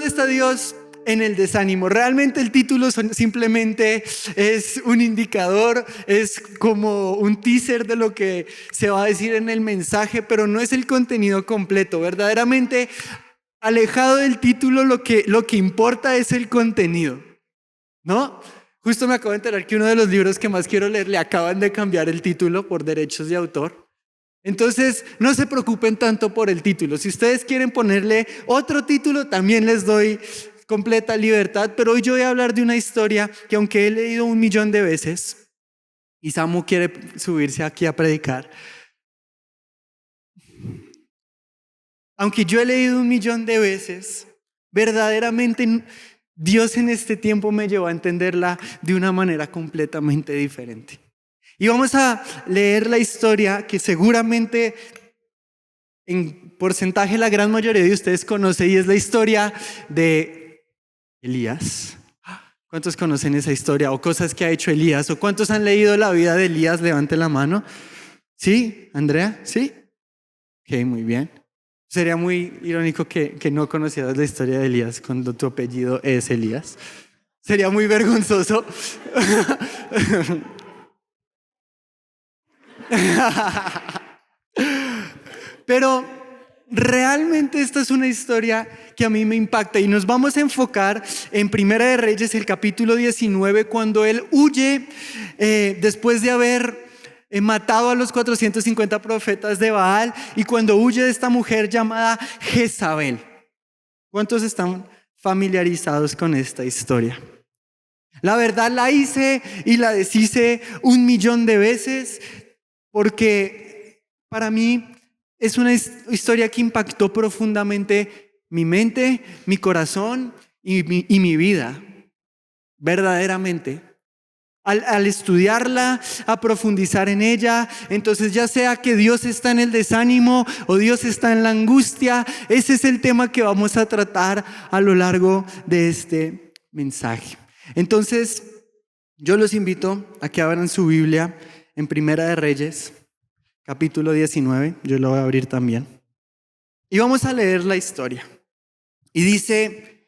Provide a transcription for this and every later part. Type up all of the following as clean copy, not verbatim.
¿dónde está Dios en el desánimo? Realmente el título simplemente es un indicador, es como un teaser de lo que se va a decir en el mensaje, pero no es el contenido completo. Verdaderamente, alejado del título, lo que importa es el contenido, ¿no? Justo me acabo de enterar que uno de los libros que más quiero leer le acaban de cambiar el título por derechos de autor. Entonces, no se preocupen tanto por el título. Si ustedes quieren ponerle otro título, también les doy completa libertad. Pero hoy yo voy a hablar de una historia que, aunque he leído 1.000.000 de veces, y Samu quiere subirse aquí a predicar, aunque yo he leído 1.000.000 de veces, verdaderamente Dios en este tiempo me llevó a entenderla de una manera completamente diferente. Y vamos a leer la historia que seguramente en porcentaje la gran mayoría de ustedes conoce, y es la historia de Elías. ¿Cuántos conocen esa historia o cosas que ha hecho Elías? ¿O cuántos han leído la vida de Elías? Levante la mano. ¿Sí, Andrea? ¿Sí? Ok, muy bien. Sería muy irónico que no conocieras la historia de Elías cuando tu apellido es Elías. Sería muy vergonzoso. Pero realmente esta es una historia que a mí me impacta, y nos vamos a enfocar en Primera de Reyes, el capítulo 19, cuando él huye después de haber matado a los 450 profetas de Baal, y cuando huye de esta mujer llamada Jezabel. ¿Cuántos están familiarizados con esta historia? La verdad la hice y la deshice 1.000.000 de veces, porque para mí es una historia que impactó profundamente mi mente, mi corazón y mi vida. Verdaderamente. Al estudiarla, a profundizar en ella, entonces ya sea que Dios está en el desánimo o Dios está en la angustia, ese es el tema que vamos a tratar a lo largo de este mensaje. Entonces, yo los invito a que abran su Biblia en Primera de Reyes, capítulo 19, yo lo voy a abrir también. Y vamos a leer la historia. Y dice,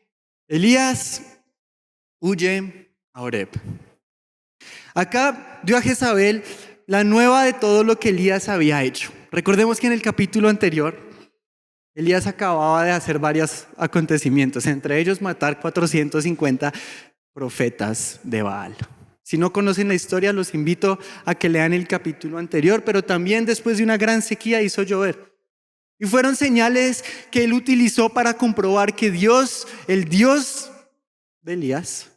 Elías huye a Oreb. Acá dio a Jezabel la nueva de todo lo que Elías había hecho. Recordemos que en el capítulo anterior, Elías acababa de hacer varios acontecimientos, entre ellos matar 450 profetas de Baal. Si no conocen la historia, los invito a que lean el capítulo anterior, pero también después de una gran sequía hizo llover. Y fueron señales que él utilizó para comprobar que Dios, el Dios de Elías,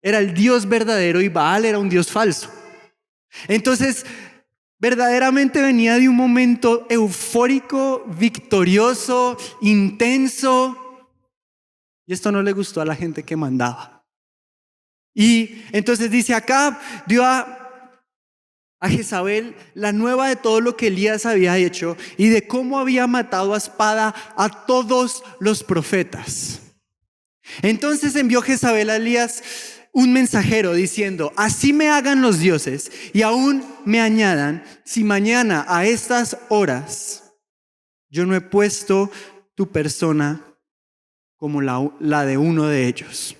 era el Dios verdadero y Baal era un Dios falso. Entonces, verdaderamente venía de un momento eufórico, victorioso, intenso. Y esto no le gustó a la gente que mandaba. Y entonces dice Acab, dio a Jezabel la nueva de todo lo que Elías había hecho y de cómo había matado a espada a todos los profetas. Entonces envió Jezabel a Elías un mensajero diciendo, así me hagan los dioses y aún me añadan, si mañana a estas horas yo no he puesto tu persona como la de uno de ellos.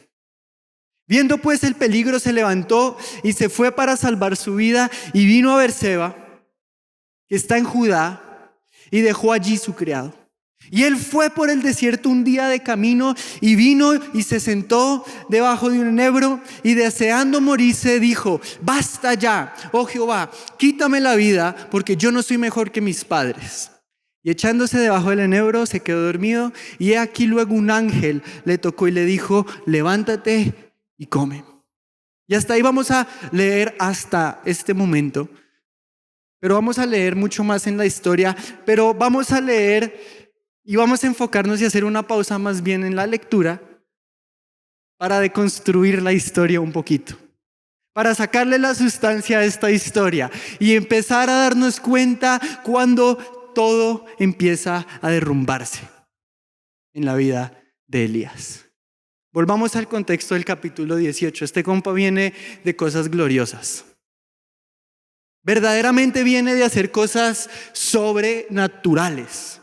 Viendo pues el peligro, se levantó y se fue para salvar su vida y vino a Berseba, que está en Judá, y dejó allí su criado. Y él fue por el desierto un día de camino y vino y se sentó debajo de un enebro y deseando morirse dijo, basta ya, oh Jehová, quítame la vida porque yo no soy mejor que mis padres. Y echándose debajo del enebro se quedó dormido y he aquí luego un ángel le tocó y le dijo, levántate y come. Y hasta ahí vamos a leer hasta este momento, pero vamos a leer mucho más en la historia, pero vamos a leer y vamos a enfocarnos y hacer una pausa más bien en la lectura para deconstruir la historia un poquito, para sacarle la sustancia a esta historia y empezar a darnos cuenta cuando todo empieza a derrumbarse en la vida de Elías. Volvamos al contexto del capítulo 18. Este compa viene de cosas gloriosas. Verdaderamente viene de hacer cosas sobrenaturales.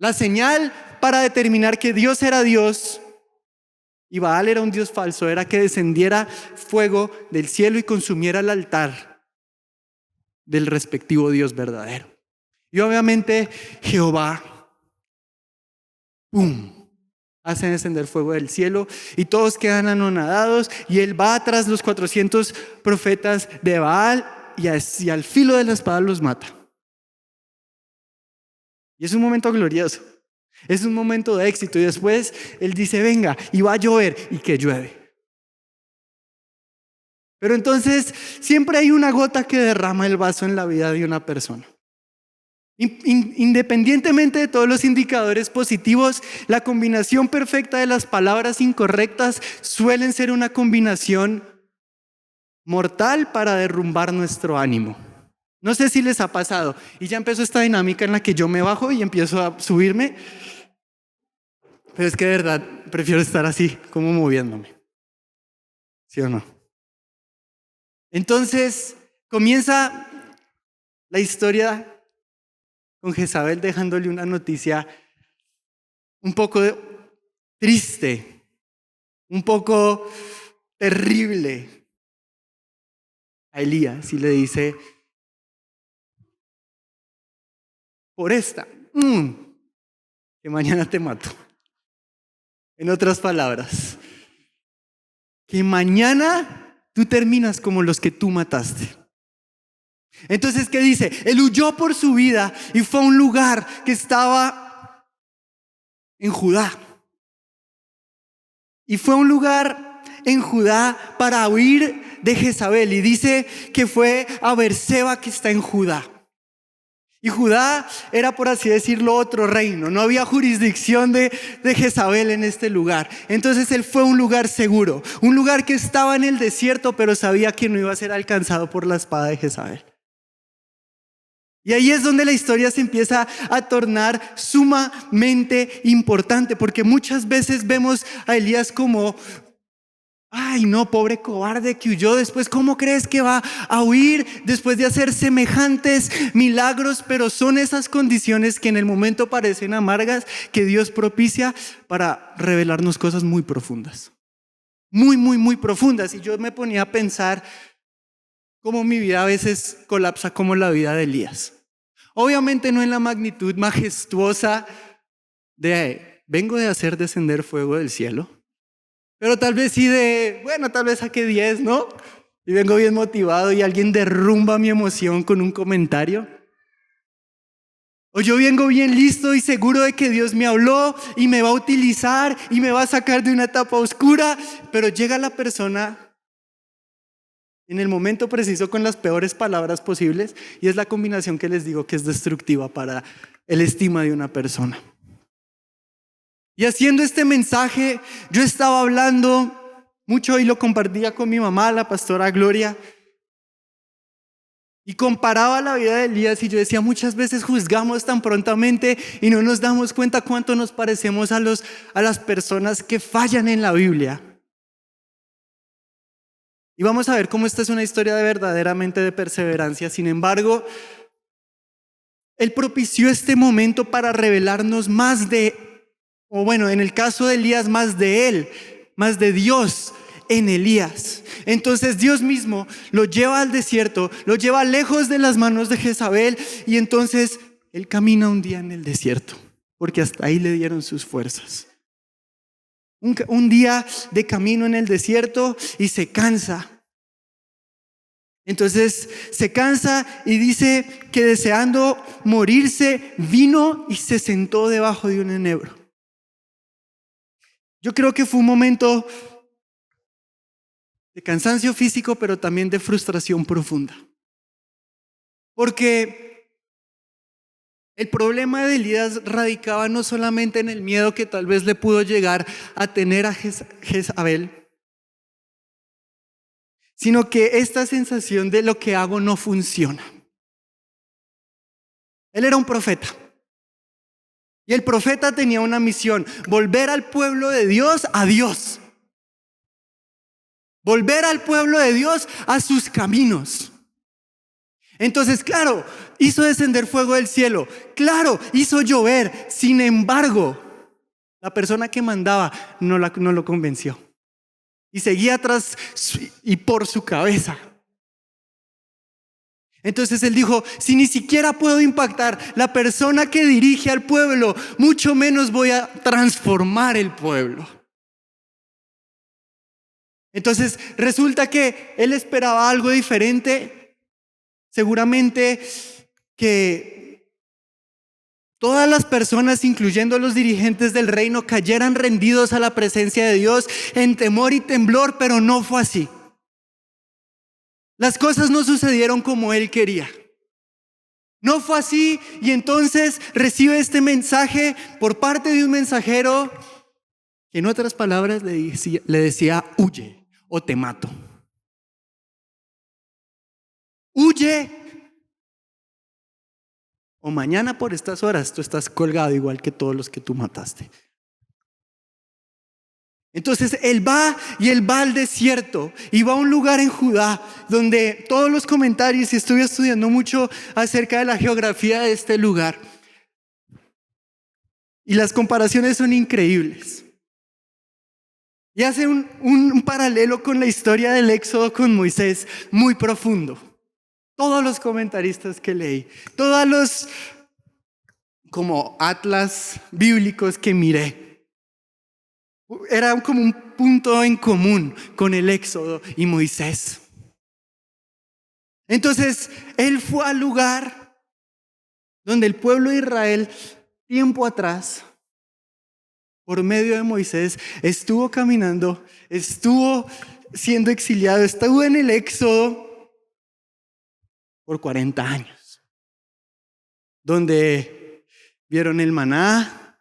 La señal para determinar que Dios era Dios y Baal era un Dios falso era que descendiera fuego del cielo y consumiera el altar del respectivo Dios verdadero. Y obviamente Jehová, ¡pum!, hace descender fuego del cielo y todos quedan anonadados y él va tras los 400 profetas de Baal y al filo de la espada los mata. Y es un momento glorioso, es un momento de éxito y después él dice venga y va a llover y que llueve. Pero entonces siempre hay una gota que derrama el vaso en la vida de una persona. Independientemente de todos los indicadores positivos, la combinación perfecta de las palabras incorrectas suelen ser una combinación mortal para derrumbar nuestro ánimo. No sé si les ha pasado y ya empezó esta dinámica en la que yo me bajo y empiezo a subirme, pero es que de verdad prefiero estar así, como moviéndome. ¿Sí o no? Entonces comienza la historia con Jezabel dejándole una noticia un poco triste, un poco terrible a Elías y le dice, por esta, que mañana te mato. En otras palabras, que mañana tú terminas como los que tú mataste. Entonces, ¿qué dice? Él huyó por su vida y fue a un lugar que estaba en Judá. Y fue a un lugar en Judá para huir de Jezabel. Y dice que fue a Beerseba, que está en Judá. Y Judá era, por así decirlo, otro reino. No había jurisdicción de Jezabel en este lugar. Entonces él fue a un lugar seguro. Un lugar que estaba en el desierto, pero sabía que no iba a ser alcanzado por la espada de Jezabel. Y ahí es donde la historia se empieza a tornar sumamente importante, porque muchas veces vemos a Elías como, ay no, pobre cobarde que huyó, después ¿cómo crees que va a huir después de hacer semejantes milagros? Pero son esas condiciones que en el momento parecen amargas, que Dios propicia para revelarnos cosas muy profundas, muy profundas. Y yo me ponía a pensar cómo mi vida a veces colapsa como la vida de Elías. Obviamente no en la magnitud majestuosa de vengo de hacer descender fuego del cielo, pero tal vez sí tal vez saqué 10, ¿no? Y vengo bien motivado y alguien derrumba mi emoción con un comentario. O yo vengo bien listo y seguro de que Dios me habló y me va a utilizar y me va a sacar de una etapa oscura, pero llega la persona en el momento preciso con las peores palabras posibles y es la combinación que les digo que es destructiva para el estima de una persona. Y haciendo este mensaje, yo estaba hablando mucho y lo compartía con mi mamá, la pastora Gloria, y comparaba la vida de Elías y yo decía, muchas veces juzgamos tan prontamente y no nos damos cuenta cuánto nos parecemos a las personas que fallan en la Biblia. Y vamos a ver cómo esta es una historia verdaderamente de perseverancia. Sin embargo, Él propició este momento para revelarnos más en el caso de Elías, más de Él, más de Dios en Elías. Entonces Dios mismo lo lleva al desierto, lo lleva lejos de las manos de Jezabel y entonces Él camina un día en el desierto, porque hasta ahí le dieron sus fuerzas. Un día de camino en el desierto y se cansa. Entonces se cansa y dice que deseando morirse vino y se sentó debajo de un enebro. Yo creo que fue un momento de cansancio físico, pero también de frustración profunda. Porque el problema de Elías radicaba no solamente en el miedo que tal vez le pudo llegar a tener a Jezabel, sino que esta sensación de lo que hago no funciona. Él era un profeta. Y el profeta tenía una misión: volver al pueblo de Dios a Dios. Volver al pueblo de Dios a sus caminos. Entonces, claro, hizo descender fuego del cielo. Claro, hizo llover. Sin embargo, la persona que mandaba no lo convenció. Y seguía atrás y por su cabeza. Entonces él dijo, si ni siquiera puedo impactar la persona que dirige al pueblo, mucho menos voy a transformar el pueblo. Entonces resulta que él esperaba algo diferente. Seguramente que todas las personas, incluyendo los dirigentes del reino, cayeran rendidos a la presencia de Dios en temor y temblor, pero no fue así. Las cosas no sucedieron como él quería. No fue así, y entonces recibe este mensaje por parte de un mensajero que en otras palabras le decía huye o te mato. Huye o mañana por estas horas tú estás colgado igual que todos los que tú mataste. Entonces él va al desierto y va a un lugar en Judá donde todos los comentarios, y estuve estudiando mucho acerca de la geografía de este lugar, y las comparaciones son increíbles. Y hace un paralelo con la historia del Éxodo con Moisés muy profundo. Todos los comentaristas que leí, todos los como atlas bíblicos que miré, era como un punto en común con el Éxodo y Moisés. Entonces, él fue al lugar donde el pueblo de Israel, tiempo atrás, por medio de Moisés, estuvo caminando, estuvo siendo exiliado, estuvo en el Éxodo por 40 años. Donde vieron el maná,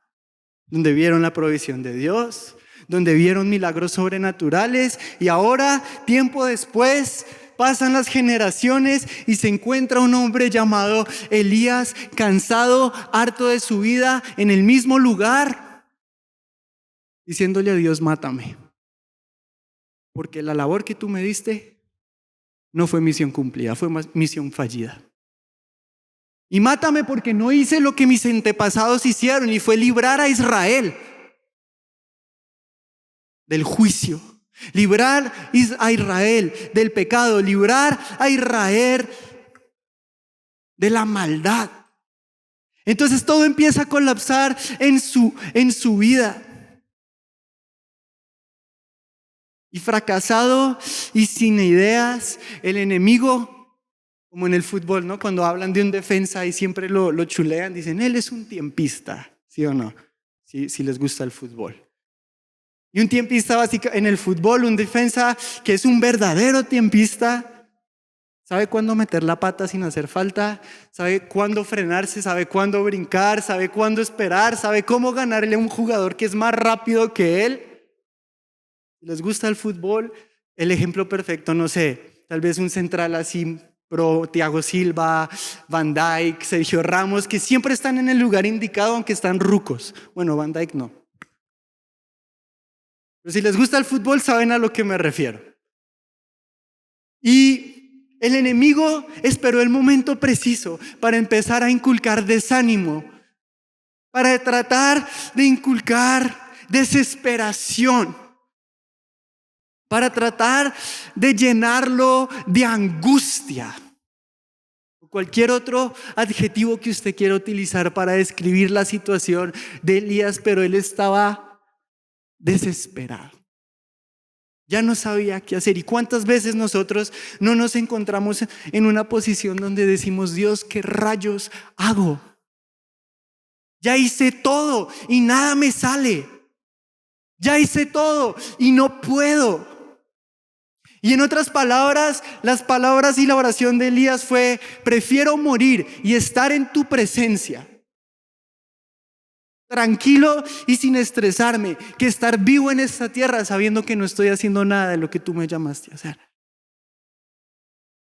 donde vieron la provisión de Dios, donde vieron milagros sobrenaturales, y ahora, tiempo después, pasan las generaciones y se encuentra un hombre llamado Elías, cansado, harto de su vida, en el mismo lugar, diciéndole a Dios, mátame, porque la labor que tú me diste no fue misión cumplida, fue misión fallida. Y mátame porque no hice lo que mis antepasados hicieron, y fue librar a Israel del juicio, librar a Israel del pecado, librar a Israel de la maldad. Entonces todo empieza a colapsar en su vida. Y fracasado y sin ideas, el enemigo, como en el fútbol, ¿no? Cuando hablan de un defensa y siempre lo chulean, dicen, él es un tiempista, ¿sí o no? Si les gusta el fútbol. Y un tiempista básico en el fútbol, un defensa que es un verdadero tiempista, sabe cuándo meter la pata sin hacer falta, sabe cuándo frenarse, sabe cuándo brincar, sabe cuándo esperar, sabe cómo ganarle a un jugador que es más rápido que él. Si les gusta el fútbol, el ejemplo perfecto, no sé, tal vez un central así, Thiago Silva, Van Dijk, Sergio Ramos, que siempre están en el lugar indicado aunque están rucos. Bueno, Van Dijk no. Pero si les gusta el fútbol, saben a lo que me refiero. Y el enemigo esperó el momento preciso para empezar a inculcar desánimo, para tratar de inculcar desesperación, para tratar de llenarlo de angustia. Cualquier otro adjetivo que usted quiera utilizar para describir la situación de Elías, pero él estaba desesperado. Ya no sabía qué hacer. ¿Y cuántas veces nosotros no nos encontramos en una posición donde decimos, Dios, ¿qué rayos hago? Ya hice todo y nada me sale. Ya hice todo y no puedo. Y en otras palabras, las palabras y la oración de Elías fue, prefiero morir y estar en tu presencia, tranquilo y sin estresarme, que estar vivo en esta tierra sabiendo que no estoy haciendo nada de lo que tú me llamaste a hacer.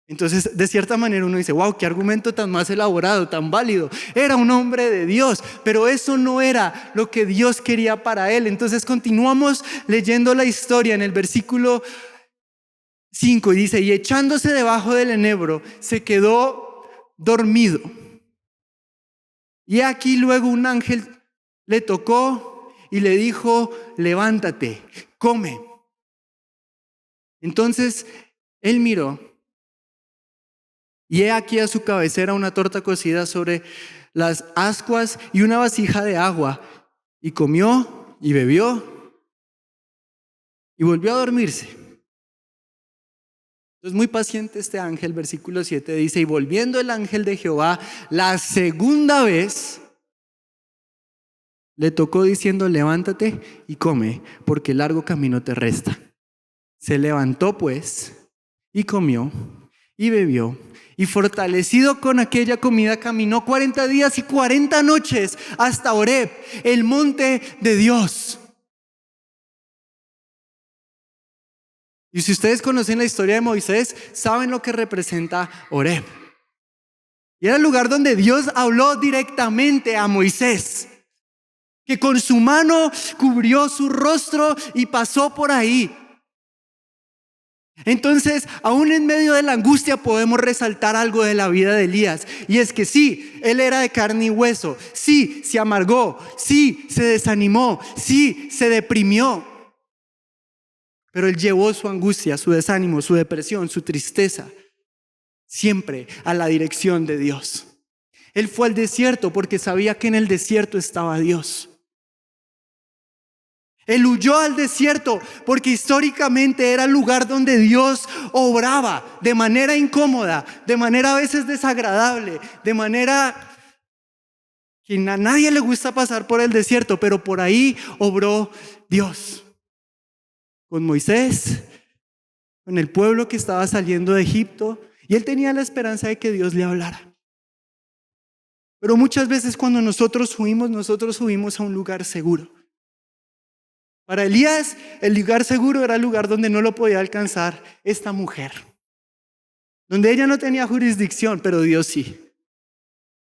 Entonces, de cierta manera uno dice, wow, qué argumento tan más elaborado, tan válido. Era un hombre de Dios, pero eso no era lo que Dios quería para él. Entonces continuamos leyendo la historia en el versículo 5 y dice, y echándose debajo del enebro, se quedó dormido. Y aquí luego un ángel le tocó y le dijo, levántate, come. Entonces él miró y he aquí a su cabecera una torta cocida sobre las ascuas y una vasija de agua. Y comió y bebió y volvió a dormirse. Entonces muy paciente este ángel, versículo 7 dice, y volviendo el ángel de Jehová la segunda vez, le tocó diciendo, levántate y come, porque largo camino te resta. Se levantó pues y comió y bebió, y fortalecido con aquella comida caminó 40 días y 40 noches hasta Horeb, el monte de Dios. Y si ustedes conocen la historia de Moisés, saben lo que representa Horeb. Y era el lugar donde Dios habló directamente a Moisés, que con su mano cubrió su rostro y pasó por ahí. Entonces, aún en medio de la angustia podemos resaltar algo de la vida de Elías. Y es que sí, él era de carne y hueso. Sí, se amargó. Sí, se desanimó. Sí, se deprimió. Pero él llevó su angustia, su desánimo, su depresión, su tristeza, siempre a la dirección de Dios. Él fue al desierto porque sabía que en el desierto estaba Dios. Él huyó al desierto porque históricamente era el lugar donde Dios obraba de manera incómoda, de manera a veces desagradable, de manera que a nadie le gusta pasar por el desierto, pero por ahí obró Dios. Con Moisés, con el pueblo que estaba saliendo de Egipto, y él tenía la esperanza de que Dios le hablara. Pero muchas veces cuando nosotros huimos a un lugar seguro. Para Elías, el lugar seguro era el lugar donde no lo podía alcanzar esta mujer. Donde ella no tenía jurisdicción, pero Dios sí.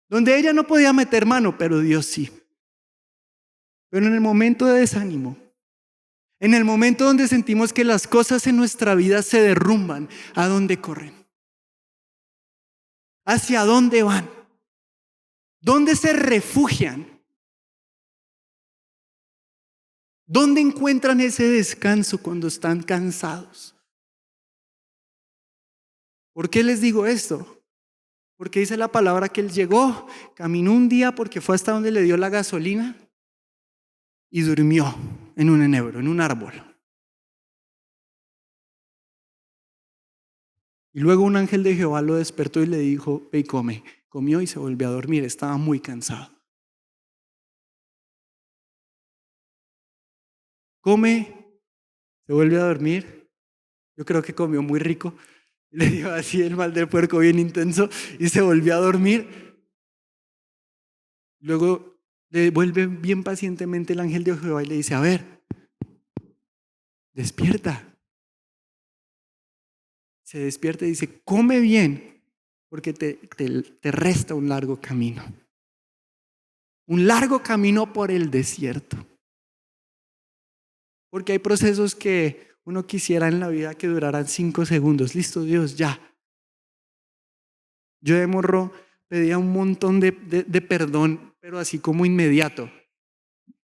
Donde ella no podía meter mano, pero Dios sí. Pero en el momento de desánimo, en el momento donde sentimos que las cosas en nuestra vida se derrumban, ¿a dónde corren? ¿Hacia dónde van? ¿Dónde se refugian? ¿Dónde encuentran ese descanso cuando están cansados? ¿Por qué les digo esto? Porque dice la palabra que él llegó, caminó un día porque fue hasta donde le dio la gasolina y durmió en un enebro, en un árbol. Y luego un ángel de Jehová lo despertó y le dijo, ve y come. Comió y se volvió a dormir, estaba muy cansado. Come, se vuelve a dormir. Yo creo que comió muy rico. Le dio así el mal del puerco bien intenso y se volvió a dormir. Luego le vuelve bien pacientemente el ángel de Jehová y le dice, a ver, despierta. Se despierta y dice, come bien, porque te resta un largo camino. Un largo camino por el desierto. Porque hay procesos que uno quisiera en la vida que duraran 5 segundos. Listo, Dios, ya. Yo de morro pedía un montón de perdón, pero así como inmediato.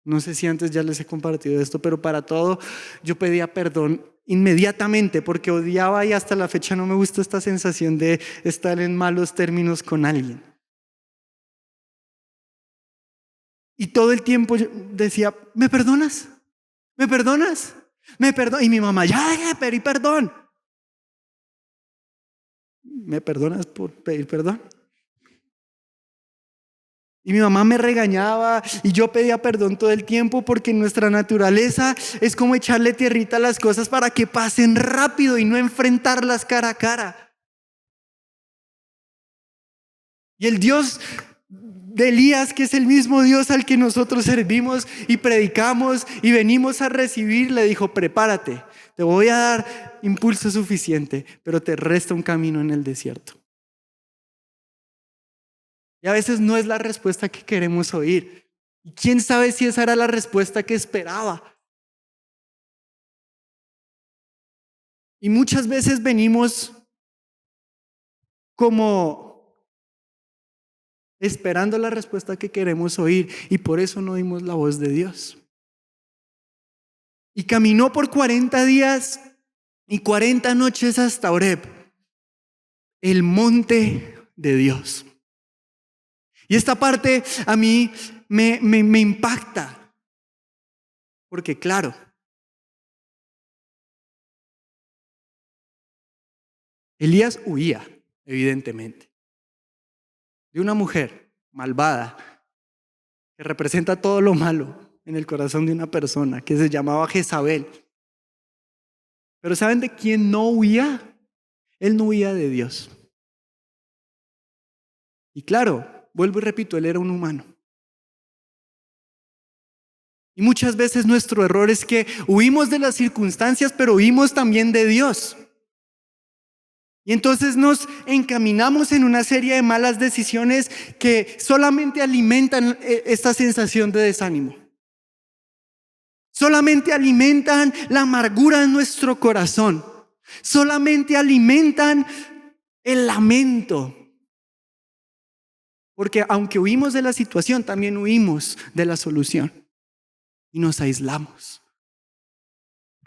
No sé si antes ya les he compartido esto, pero para todo yo pedía perdón inmediatamente porque odiaba y hasta la fecha no me gusta esta sensación de estar en malos términos con alguien. Y todo el tiempo yo decía, ¿me perdonas? ¿Me perdonas? ¿Me perdonas? Y mi mamá, ya deje de pedir perdón. ¿Me perdonas por pedir perdón? Y mi mamá me regañaba y yo pedía perdón todo el tiempo porque nuestra naturaleza es como echarle tierrita a las cosas para que pasen rápido y no enfrentarlas cara a cara. Y el Dios de Elías, que es el mismo Dios al que nosotros servimos y predicamos y venimos a recibir, le dijo, prepárate, te voy a dar impulso suficiente, pero te resta un camino en el desierto. Y a veces no es la respuesta que queremos oír. Y quién sabe si esa era la respuesta que esperaba. Y muchas veces venimos como esperando la respuesta que queremos oír, y por eso no oímos la voz de Dios. Y caminó por 40 días y 40 noches hasta Horeb, el monte de Dios. Y esta parte a mí me impacta, porque claro, Elías huía, evidentemente, de una mujer malvada que representa todo lo malo en el corazón de una persona, que se llamaba Jezabel. Pero ¿saben de quién no huía? Él no huía de Dios. Y claro, vuelvo y repito, él era un humano. Y muchas veces nuestro error es que huimos de las circunstancias, pero huimos también de Dios. Y entonces nos encaminamos en una serie de malas decisiones que solamente alimentan esta sensación de desánimo. Solamente alimentan la amargura en nuestro corazón. Solamente alimentan el lamento. Porque aunque huimos de la situación, también huimos de la solución. Y nos aislamos.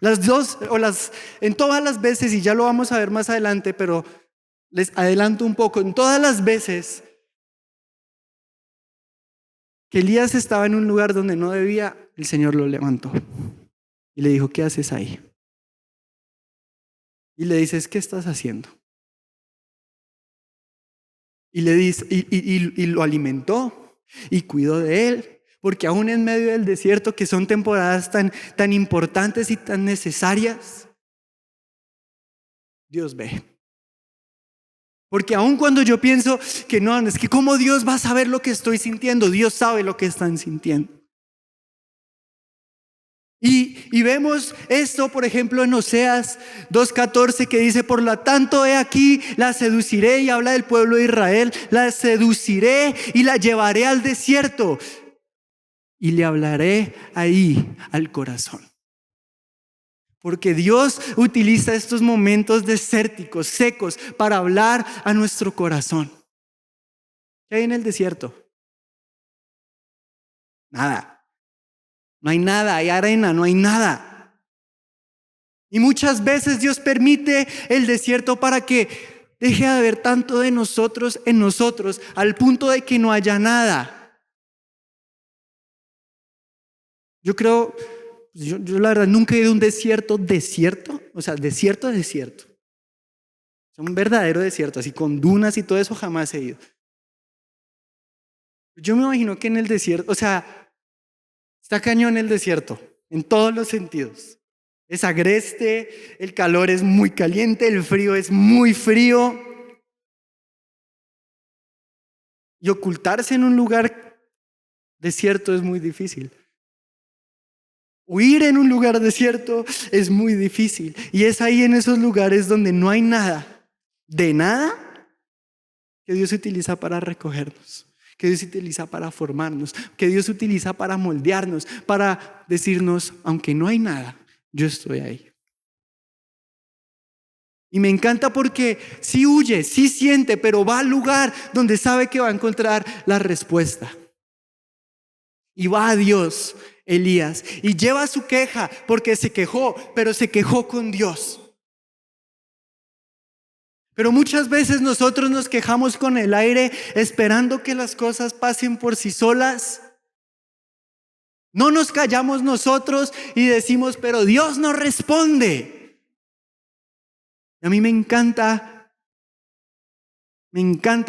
Las dos, en todas las veces, y ya lo vamos a ver más adelante, pero les adelanto un poco, en todas las veces que Elías estaba en un lugar donde no debía, el Señor lo levantó y le dijo, ¿qué haces ahí? Y le dices, ¿qué estás haciendo? Y le dice, y lo alimentó y cuidó de él. Porque aún en medio del desierto, que son temporadas tan importantes y tan necesarias, Dios ve. Porque aún cuando yo pienso que no, es que ¿cómo Dios va a saber lo que estoy sintiendo? Dios sabe lo que están sintiendo. Y vemos esto, por ejemplo, en Oseas 2:14, que dice, por lo tanto, he aquí, la seduciré, y habla del pueblo de Israel, la seduciré y la llevaré al desierto. Y le hablaré ahí al corazón. Porque Dios utiliza estos momentos desérticos, secos, para hablar a nuestro corazón. ¿Qué hay en el desierto? Nada. No hay nada, hay arena, no hay nada. Y muchas veces Dios permite el desierto para que deje de haber tanto de nosotros en nosotros, al punto de que no haya nada. Yo creo, yo la verdad nunca he ido a un desierto, o sea, desierto. Es un verdadero desierto, así con dunas y todo eso jamás he ido. Yo me imagino que en el desierto, o sea, está cañón el desierto, en todos los sentidos. Es agreste, el calor es muy caliente, el frío es muy frío. Y ocultarse en un lugar desierto es muy difícil. Huir en un lugar desierto es muy difícil. Y es ahí en esos lugares donde no hay nada, de nada, que Dios utiliza para recogernos, que Dios utiliza para formarnos, que Dios utiliza para moldearnos, para decirnos, aunque no hay nada, yo estoy ahí. Y me encanta porque sí huye, sí siente, pero va al lugar donde sabe que va a encontrar la respuesta. Y va a Dios, Elías, y lleva su queja porque se quejó, pero se quejó con Dios. Pero muchas veces nosotros nos quejamos con el aire esperando que las cosas pasen por sí solas. No nos callamos nosotros y decimos, pero Dios no responde. Y a mí me encanta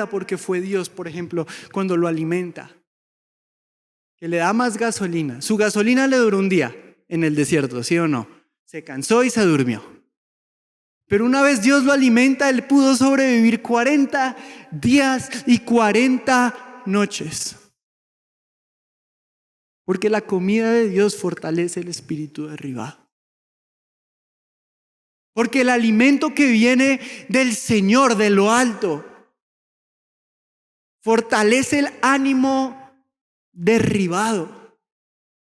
porque fue Dios, por ejemplo, cuando lo alimenta, que le da más gasolina. Su gasolina le duró un día en el desierto, ¿sí o no? Se cansó y se durmió. Pero una vez Dios lo alimenta, él pudo sobrevivir 40 días y 40 noches. Porque la comida de Dios fortalece el espíritu derribado. Porque el alimento que viene del Señor, de lo alto, fortalece el ánimo derribado.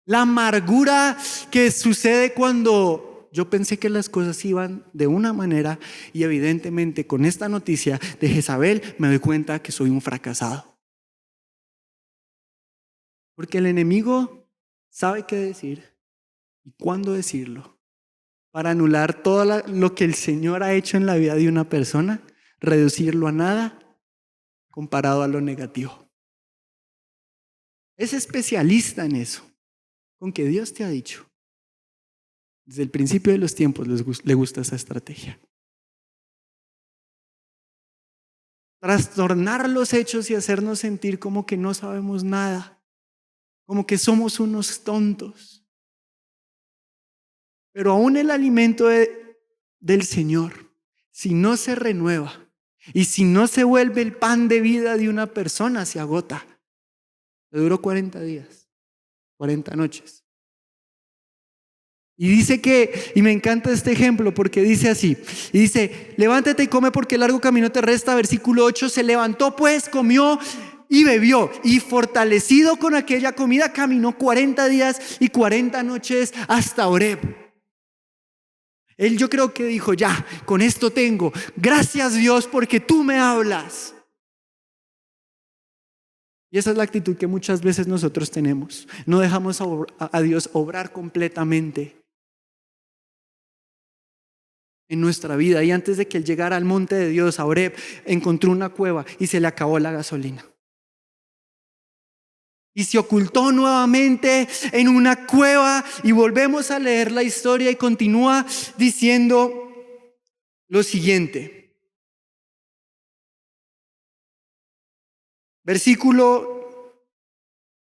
La amargura que sucede cuando yo pensé que las cosas iban de una manera y evidentemente con esta noticia de Jezabel me doy cuenta que soy un fracasado. Porque el enemigo sabe qué decir y cuándo decirlo para anular todo lo que el Señor ha hecho en la vida de una persona, reducirlo a nada comparado a lo negativo. Es especialista en eso, con que Dios te ha dicho. Desde el principio de los tiempos le gusta esa estrategia. Trastornar los hechos y hacernos sentir como que no sabemos nada, como que somos unos tontos. Pero aún el alimento del Señor, si no se renueva y si no se vuelve el pan de vida de una persona, se agota. Le duró 40 días, 40 noches. Y dice y me encanta este ejemplo porque dice así, y dice, levántate y come porque el largo camino te resta, versículo 8, se levantó pues, comió y bebió, y fortalecido con aquella comida, caminó 40 días y 40 noches hasta Horeb. Él yo creo que dijo, ya, con esto tengo, gracias Dios porque tú me hablas. Y esa es la actitud que muchas veces nosotros tenemos. No dejamos a Dios obrar completamente en nuestra vida. Y antes de que él llegara al monte de Dios, a Horeb, encontró una cueva y se le acabó la gasolina. Y se ocultó nuevamente en una cueva y volvemos a leer la historia y continúa diciendo lo siguiente. Versículo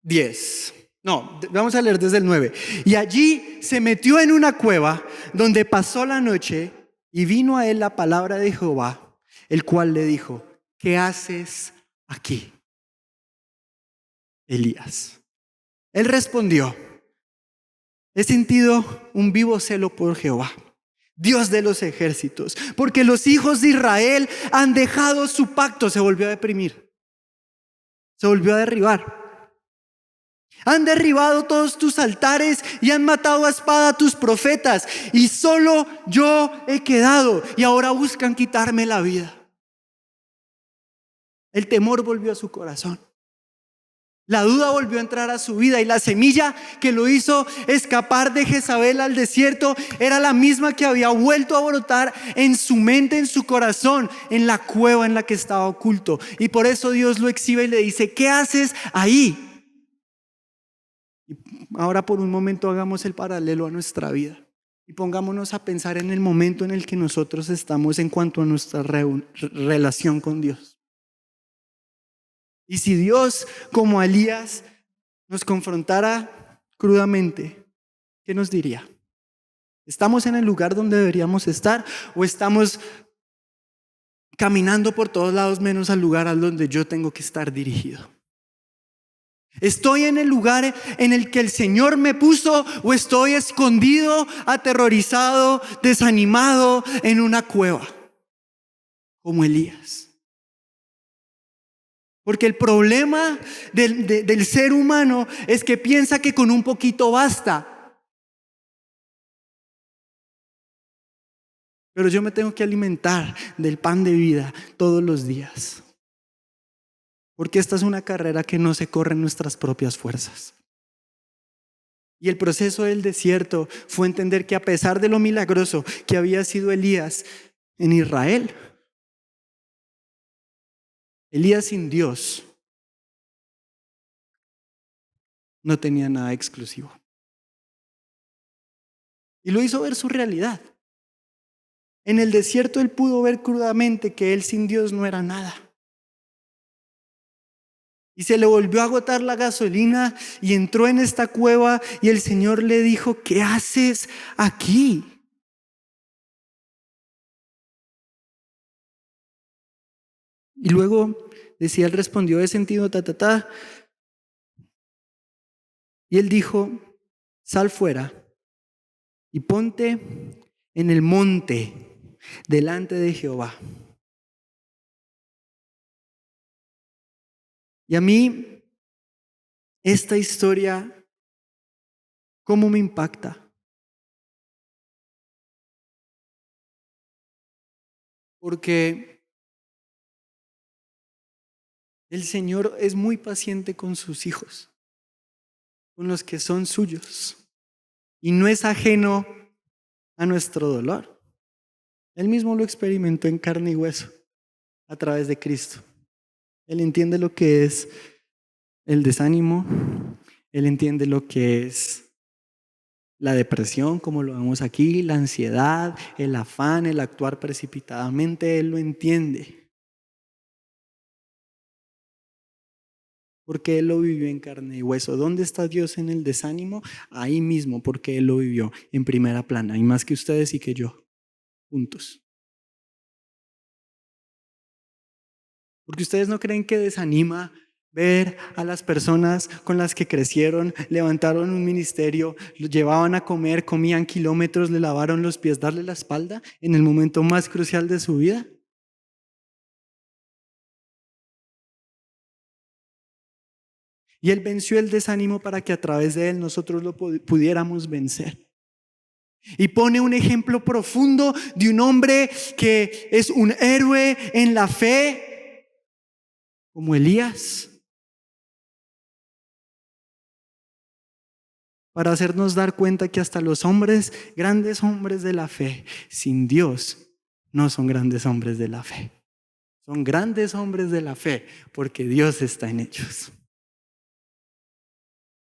10. No, vamos a leer desde el 9. Y allí se metió en una cueva donde pasó la noche y vino a él la palabra de Jehová, el cual le dijo, ¿qué haces aquí, Elías? Él respondió, he sentido un vivo celo por Jehová, Dios de los ejércitos, porque los hijos de Israel han dejado su pacto. Se volvió a deprimir, se volvió a derribar. Han derribado todos tus altares y han matado a espada a tus profetas, y solo yo he quedado, y ahora buscan quitarme la vida. El temor volvió a su corazón. La duda volvió a entrar a su vida, y la semilla que lo hizo escapar de Jezabel al desierto era la misma que había vuelto a brotar en su mente, en su corazón, en la cueva en la que estaba oculto. Y por eso Dios lo exhibe y le dice, ¿qué haces ahí? Y ahora por un momento hagamos el paralelo a nuestra vida y pongámonos a pensar en el momento en el que nosotros estamos en cuanto a nuestra relación con Dios. Y si Dios, como a Elías, nos confrontara crudamente, ¿qué nos diría? ¿Estamos en el lugar donde deberíamos estar o estamos caminando por todos lados menos al lugar al donde yo tengo que estar dirigido? ¿Estoy en el lugar en el que el Señor me puso o estoy escondido, aterrorizado, desanimado en una cueva como Elías? Porque el problema del ser humano es que piensa que con un poquito basta. Pero yo me tengo que alimentar del pan de vida todos los días. Porque esta es una carrera que no se corre en nuestras propias fuerzas. Y el proceso del desierto fue entender que a pesar de lo milagroso que había sido Elías en Israel, Elías sin Dios no tenía nada exclusivo. Y lo hizo ver su realidad. En el desierto él pudo ver crudamente que él sin Dios no era nada. Y se le volvió a agotar la gasolina y entró en esta cueva y el Señor le dijo, ¿qué haces aquí? Y luego decía, él respondió, he sentido y él dijo, sal fuera y ponte en el monte delante de Jehová. Y a mí esta historia, ¿cómo me impacta? Porque el Señor es muy paciente con sus hijos. con los que son suyos y no es ajeno a nuestro dolor. Él mismo lo experimentó en carne y hueso a través de Cristo. Él entiende lo que es el desánimo, Él entiende lo que es la depresión, como lo vemos aquí, la ansiedad, el afán, el actuar precipitadamente. Él lo entiende. Porque Él lo vivió en carne y hueso. ¿Dónde está Dios en el desánimo? Ahí mismo, porque Él lo vivió en primera plana, y más que ustedes y que yo, juntos. Porque ustedes no creen que desanima ver a las personas con las que crecieron, levantaron un ministerio, los llevaban a comer, comían kilómetros, le lavaron los pies, darle la espalda en el momento más crucial de su vida. Y Él venció el desánimo para que a través de Él nosotros lo pudiéramos vencer. Y pone un ejemplo profundo de un hombre que es un héroe en la fe, como Elías, para hacernos dar cuenta que hasta los hombres, grandes hombres de la fe, sin Dios, no son grandes hombres de la fe. Son grandes hombres de la fe porque Dios está en ellos.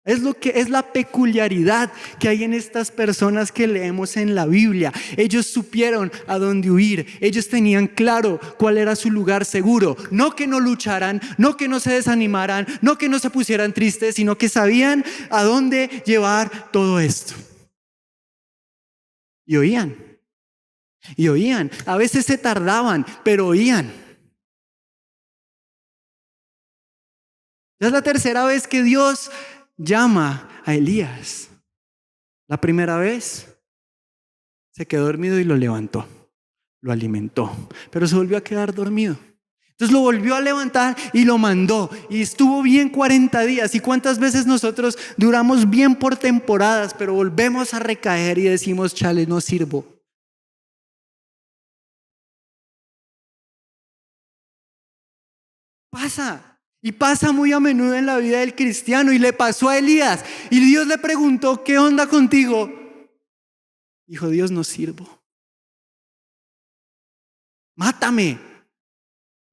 Es lo que es la peculiaridad que hay en estas personas que leemos en la Biblia. Ellos supieron a dónde huir. Ellos tenían claro cuál era su lugar seguro. No que no lucharan, no que no se desanimaran, no que no se pusieran tristes, sino que sabían a dónde llevar todo esto. Y oían. Y oían. A veces se tardaban, pero oían. Ya es la tercera vez que Dios llama a Elías. La primera vez se quedó dormido y lo levantó, lo alimentó, pero se volvió a quedar dormido. Entonces lo volvió a levantar y lo mandó, y estuvo bien 40 días. ¿Y cuántas veces nosotros duramos bien por temporadas, pero volvemos a recaer y decimos, chale, no sirvo? Pasa. Y pasa muy a menudo en la vida del cristiano, y le pasó a Elías. Y Dios le preguntó, ¿qué onda contigo? Dijo, Dios, no sirvo. Mátame.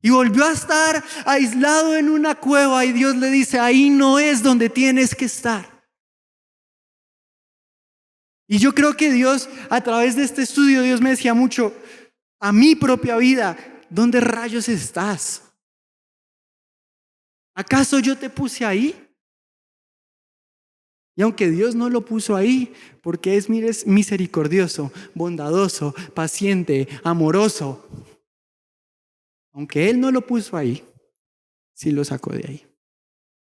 Y volvió a estar aislado en una cueva, y Dios le dice, ahí no es donde tienes que estar. Y yo creo que Dios, a través de este estudio, Dios me decía mucho a mi propia vida, ¿dónde rayos estás? ¿Acaso yo te puse ahí? Y aunque Dios no lo puso ahí, porque es misericordioso, bondadoso, paciente, amoroso, aunque Él no lo puso ahí, sí lo sacó de ahí.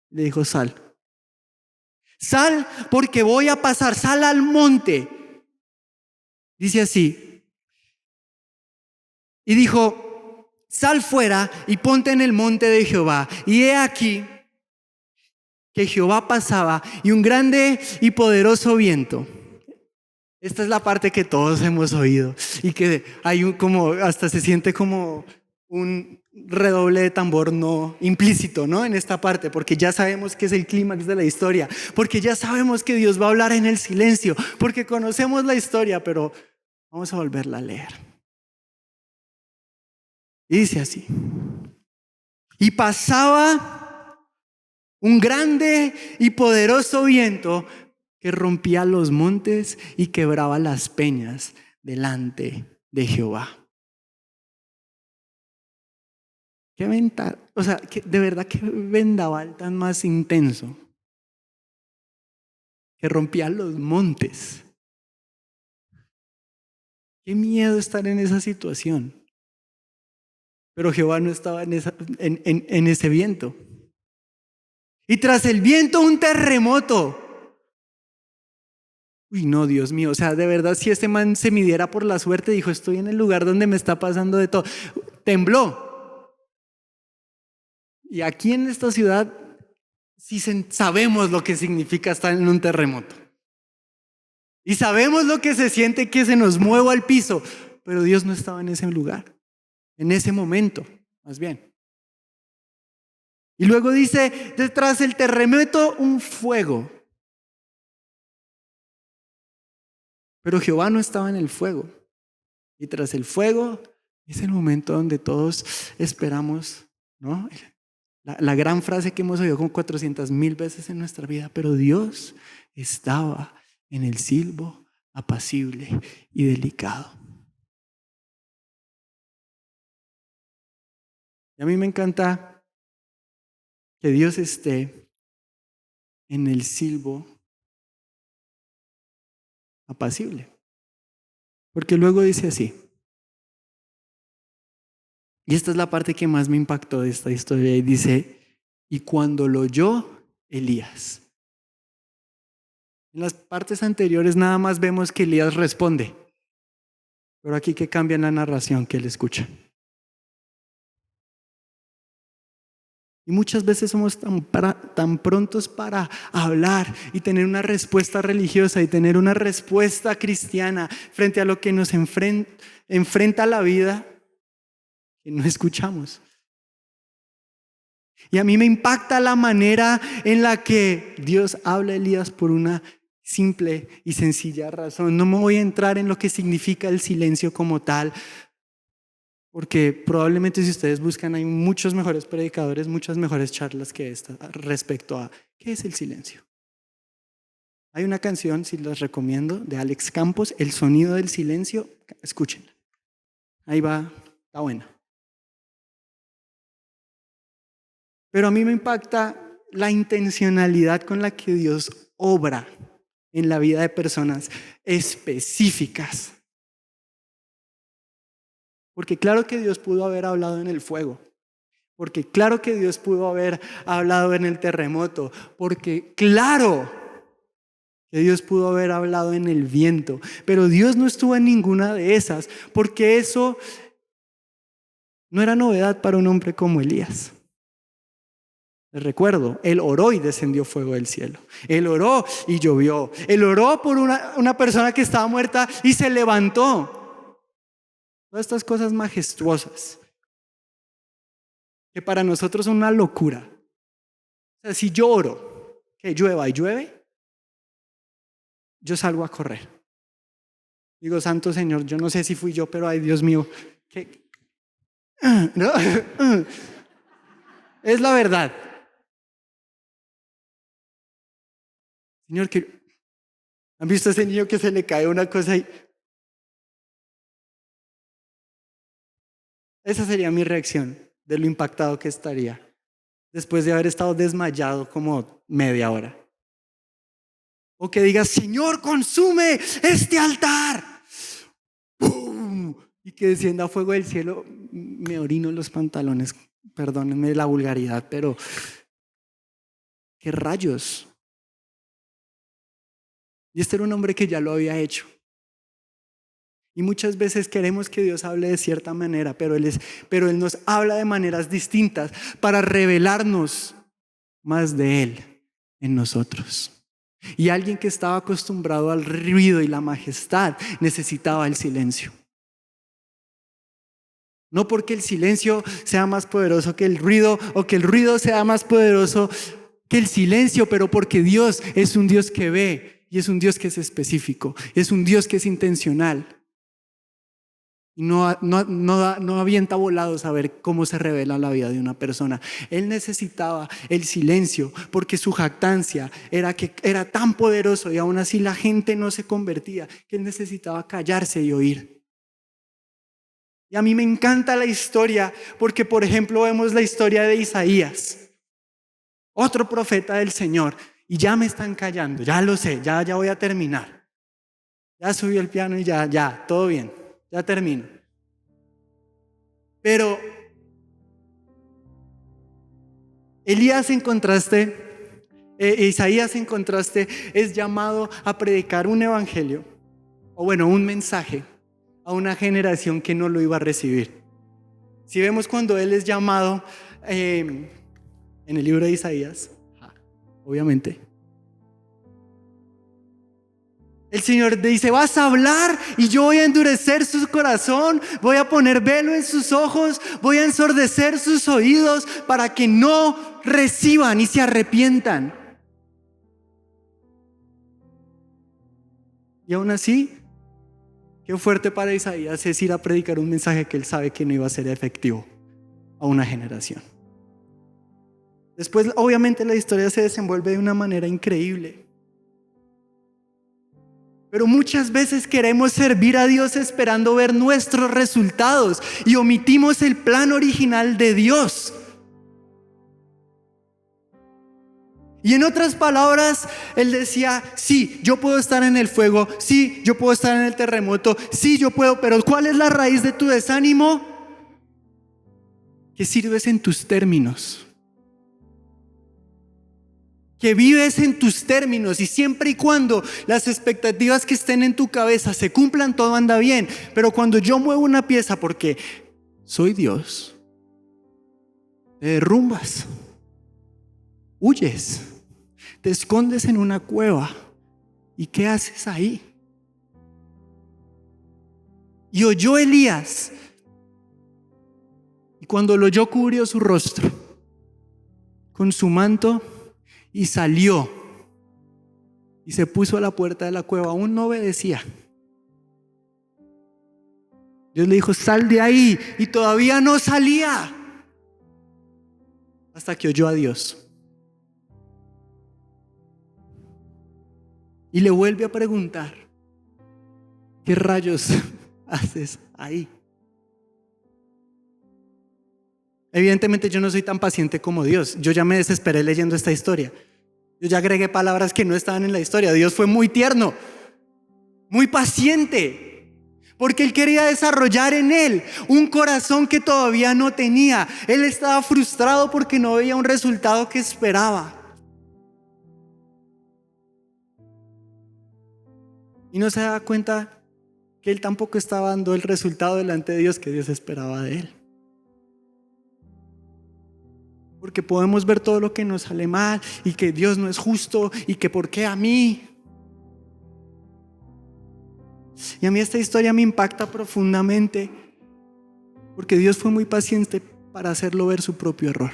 Le dijo, sal. Sal porque voy a pasar, sal al monte. Dice así. Y dijo, sal fuera y ponte en el monte de Jehová. Y he aquí que Jehová pasaba y un grande y poderoso viento. Esta es la parte que todos hemos oído y que hay como, hasta se siente como un redoble de tambor no implícito, ¿no? En esta parte, porque ya sabemos que es el clímax de la historia, porque ya sabemos que Dios va a hablar en el silencio, porque conocemos la historia, pero vamos a volverla a leer. Y dice así: y pasaba un grande y poderoso viento que rompía los montes y quebraba las peñas delante de Jehová. Qué venta, o sea, de verdad, qué vendaval tan más intenso, que rompía los montes. Qué miedo estar en esa situación. Pero Jehová no estaba en ese viento. Y tras el viento un terremoto. Uy, no, Dios mío, o sea, de verdad, si este man se midiera por la suerte, dijo, estoy en el lugar donde me está pasando de todo. Tembló. Y aquí en esta ciudad sí sabemos lo que significa estar en un terremoto. Y sabemos lo que se siente que se nos mueva al piso. Pero Dios no estaba en ese lugar, en ese momento, más bien. Y luego dice, detrás del terremoto un fuego. Pero Jehová no estaba en el fuego. Y tras el fuego es el momento donde todos esperamos, ¿no? La gran frase que hemos oído como 400,000 veces en nuestra vida, pero Dios estaba en el silbo apacible y delicado. Y a mí me encanta que Dios esté en el silbo apacible. Porque luego dice así, y esta es la parte que más me impactó de esta historia, y dice, y cuando lo oyó Elías. En las partes anteriores nada más vemos que Elías responde, pero aquí que cambia en la narración que él escucha. Y muchas veces somos tan prontos para hablar y tener una respuesta religiosa y tener una respuesta cristiana frente a lo que nos enfrenta la vida, que no escuchamos. Y a mí me impacta la manera en la que Dios habla a Elías por una simple y sencilla razón. No me voy a entrar en lo que significa el silencio como tal, porque probablemente si ustedes buscan hay muchos mejores predicadores, muchas mejores charlas que esta respecto a qué es el silencio. Hay una canción, si las recomiendo, de Alex Campos, El sonido del silencio, escúchenla. Ahí va, está buena. Pero a mí me impacta la intencionalidad con la que Dios obra en la vida de personas específicas. Porque claro que Dios pudo haber hablado en el fuego. Porque claro que Dios pudo haber hablado en el terremoto. Porque claro que Dios pudo haber hablado en el viento. Pero Dios no estuvo en ninguna de esas. Porque eso no era novedad para un hombre como Elías. Les recuerdo, él oró y descendió fuego del cielo. Él oró y llovió. Él oró por una persona que estaba muerta y se levantó. Todas estas cosas majestuosas que para nosotros son una locura. O sea, si yo oro que llueva y llueve, yo salgo a correr. Digo, Santo Señor, yo no sé si fui yo, pero ay Dios mío, ¿qué? ¿No? Es la verdad. Señor, ¿han visto a ese niño que se le cae una cosa y esa sería mi reacción de lo impactado que estaría después de haber estado desmayado como media hora? O que digas, Señor, consume este altar. ¡Pum! Y que descienda fuego del cielo. Me orino en los pantalones. Perdónenme la vulgaridad, pero ¿qué rayos? Y este era un hombre que ya lo había hecho. Y muchas veces queremos que Dios hable de cierta manera, pero Él nos habla de maneras distintas para revelarnos más de Él en nosotros. Y alguien que estaba acostumbrado al ruido y la majestad necesitaba el silencio. No porque el silencio sea más poderoso que el ruido o que el ruido sea más poderoso que el silencio, pero porque Dios es un Dios que ve y es un Dios que es específico, es un Dios que es intencional. Y no avienta volados a ver cómo se revela la vida de una persona. Él necesitaba el silencio porque su jactancia era que era tan poderoso y aún así la gente no se convertía, que él necesitaba callarse y oír. Y a mí me encanta la historia porque, por ejemplo, vemos la historia de Isaías, otro profeta del Señor, y ya me están callando, ya lo sé, ya voy a terminar. Ya subí el piano y ya, todo bien. Ya termino. Pero Isaías en contraste es llamado a predicar un evangelio, o bueno, un mensaje a una generación que no lo iba a recibir. Si vemos cuando él es llamado en el libro de Isaías, obviamente, el Señor dice, vas a hablar y yo voy a endurecer su corazón, voy a poner velo en sus ojos, voy a ensordecer sus oídos para que no reciban y se arrepientan. Y aún así, Qué fuerte para Isaías es ir a predicar un mensaje que él sabe que no iba a ser efectivo a una generación. Después, obviamente, la historia se desenvuelve de una manera increíble. Pero muchas veces queremos servir a Dios esperando ver nuestros resultados y omitimos el plan original de Dios. Y en otras palabras, él decía, sí, yo puedo estar en el fuego, sí, yo puedo estar en el terremoto, sí, yo puedo, pero ¿cuál es la raíz de tu desánimo? Que sirves en tus términos. Que vives en tus términos y siempre y cuando las expectativas que estén en tu cabeza se cumplan, todo anda bien. Pero cuando yo muevo una pieza porque soy Dios, te derrumbas, huyes, te escondes en una cueva. ¿Y qué haces ahí? Y oyó Elías, y cuando lo oyó cubrió su rostro con su manto y salió y se puso a la puerta de la cueva. Aún no obedecía. Dios le dijo, sal de ahí, y todavía no salía hasta que oyó a Dios. Y le vuelve a preguntar, ¿qué rayos haces ahí? Evidentemente yo no soy tan paciente como Dios. Yo ya me desesperé leyendo esta historia. Yo ya agregué palabras que no estaban en la historia. Dios fue muy tierno, muy paciente, porque Él quería desarrollar en él un corazón que todavía no tenía. Él estaba frustrado porque no veía un resultado que esperaba. Y no se daba cuenta que él tampoco estaba dando el resultado delante de Dios que Dios esperaba de él. Porque podemos ver todo lo que nos sale mal y que Dios no es justo y que ¿por qué a mí? Y a mí esta historia me impacta profundamente porque Dios fue muy paciente para hacerlo ver su propio error.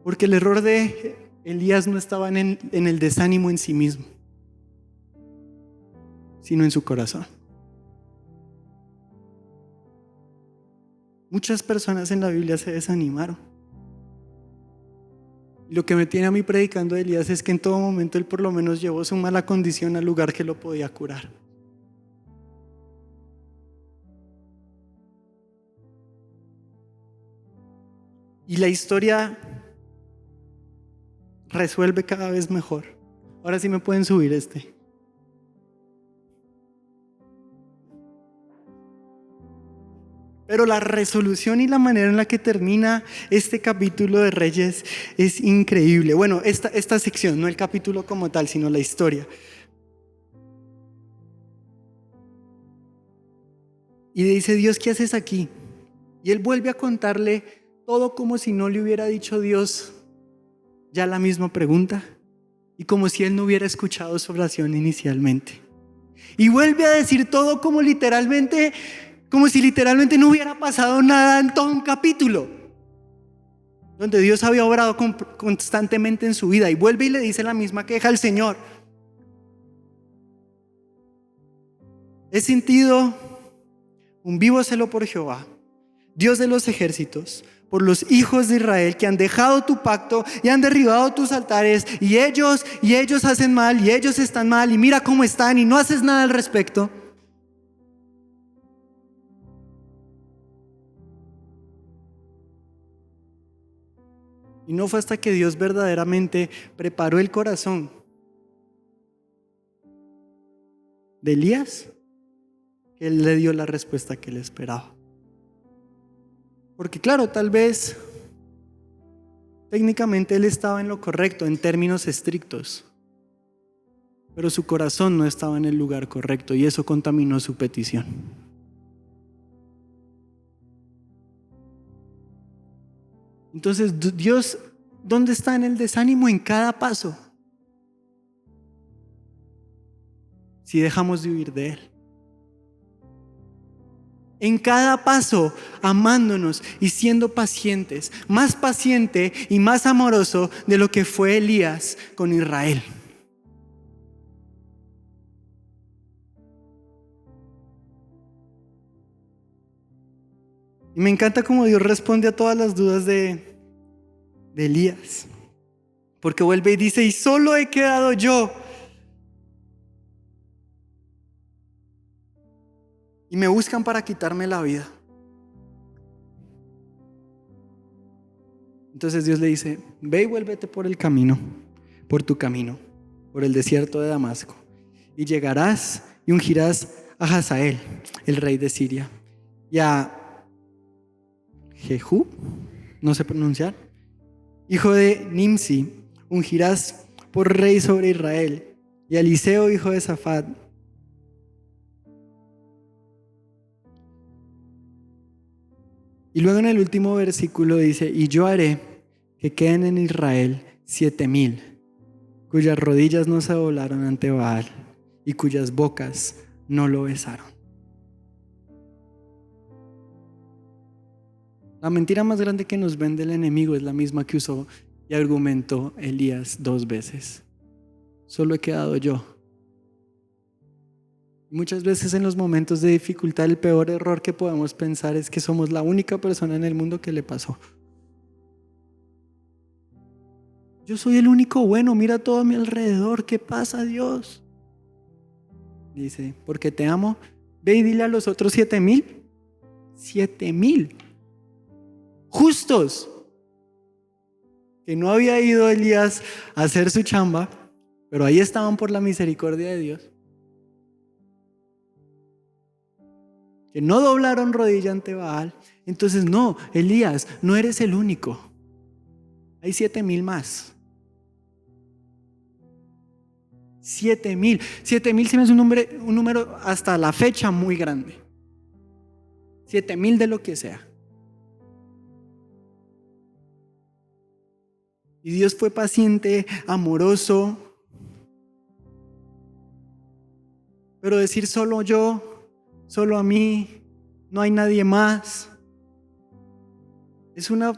Porque el error de Elías no estaba en el desánimo en sí mismo, sino en su corazón. Muchas personas en la Biblia se desanimaron. Y lo que me tiene a mí predicando de Elías es que en todo momento él por lo menos llevó su mala condición al lugar que lo podía curar. Y la historia resuelve cada vez mejor. Ahora sí me pueden subir este. Pero la resolución y la manera en la que termina este capítulo de Reyes es increíble. Bueno, esta sección, no el capítulo como tal, sino la historia. Y le dice, Dios, ¿qué haces aquí? Y él vuelve a contarle todo como si no le hubiera dicho Dios ya la misma pregunta. Y como si él no hubiera escuchado su oración inicialmente. Y vuelve a decir todo como si literalmente no hubiera pasado nada en todo un capítulo, donde Dios había obrado constantemente en su vida. Y vuelve y le dice la misma queja al Señor. He sentido un vivo celo por Jehová, Dios de los ejércitos, por los hijos de Israel que han dejado tu pacto y han derribado tus altares, y ellos hacen mal, y ellos están mal, y mira cómo están, y no haces nada al respecto. Y no fue hasta que Dios verdaderamente preparó el corazón de Elías que Él le dio la respuesta que él esperaba. Porque claro, tal vez técnicamente él estaba en lo correcto en términos estrictos, pero su corazón no estaba en el lugar correcto y eso contaminó su petición. Entonces, Dios, ¿dónde está en el desánimo? En cada paso. Si dejamos de huir de Él. En cada paso, amándonos y siendo pacientes. Más paciente y más amoroso de lo que fue Elías con Israel. Y me encanta cómo Dios responde a todas las dudas de Elías. Porque vuelve y dice, y solo he quedado yo. Y me buscan para quitarme la vida. Entonces Dios le dice, ve y vuélvete por el camino, por tu camino, por el desierto de Damasco. Y llegarás y ungirás a Hazael, el rey de Siria, y a Jehú, no sé pronunciar, hijo de Nimsi, ungirás por rey sobre Israel, y a Eliseo, hijo de Safat. Y luego en el último versículo dice, y yo haré que queden en Israel 7,000, cuyas rodillas no se doblaron ante Baal y cuyas bocas no lo besaron. La mentira más grande que nos vende el enemigo es la misma que usó y argumentó Elías 2 veces. Solo he quedado yo. Muchas veces en los momentos de dificultad el peor error que podemos pensar es que somos la única persona en el mundo que le pasó. Yo soy el único bueno, mira todo a mi alrededor, ¿qué pasa, Dios? Dice, porque te amo, ve y dile a los otros 7,000, 7,000 justos, que no había ido Elías a hacer su chamba, pero ahí estaban por la misericordia de Dios, que no doblaron rodilla ante Baal. Entonces no, Elías, no eres el único, hay 7,000 más. 7,000 se me hace un número hasta la fecha muy grande. 7,000 de lo que sea. Y Dios fue paciente, amoroso. Pero decir solo yo, solo a mí, no hay nadie más, es una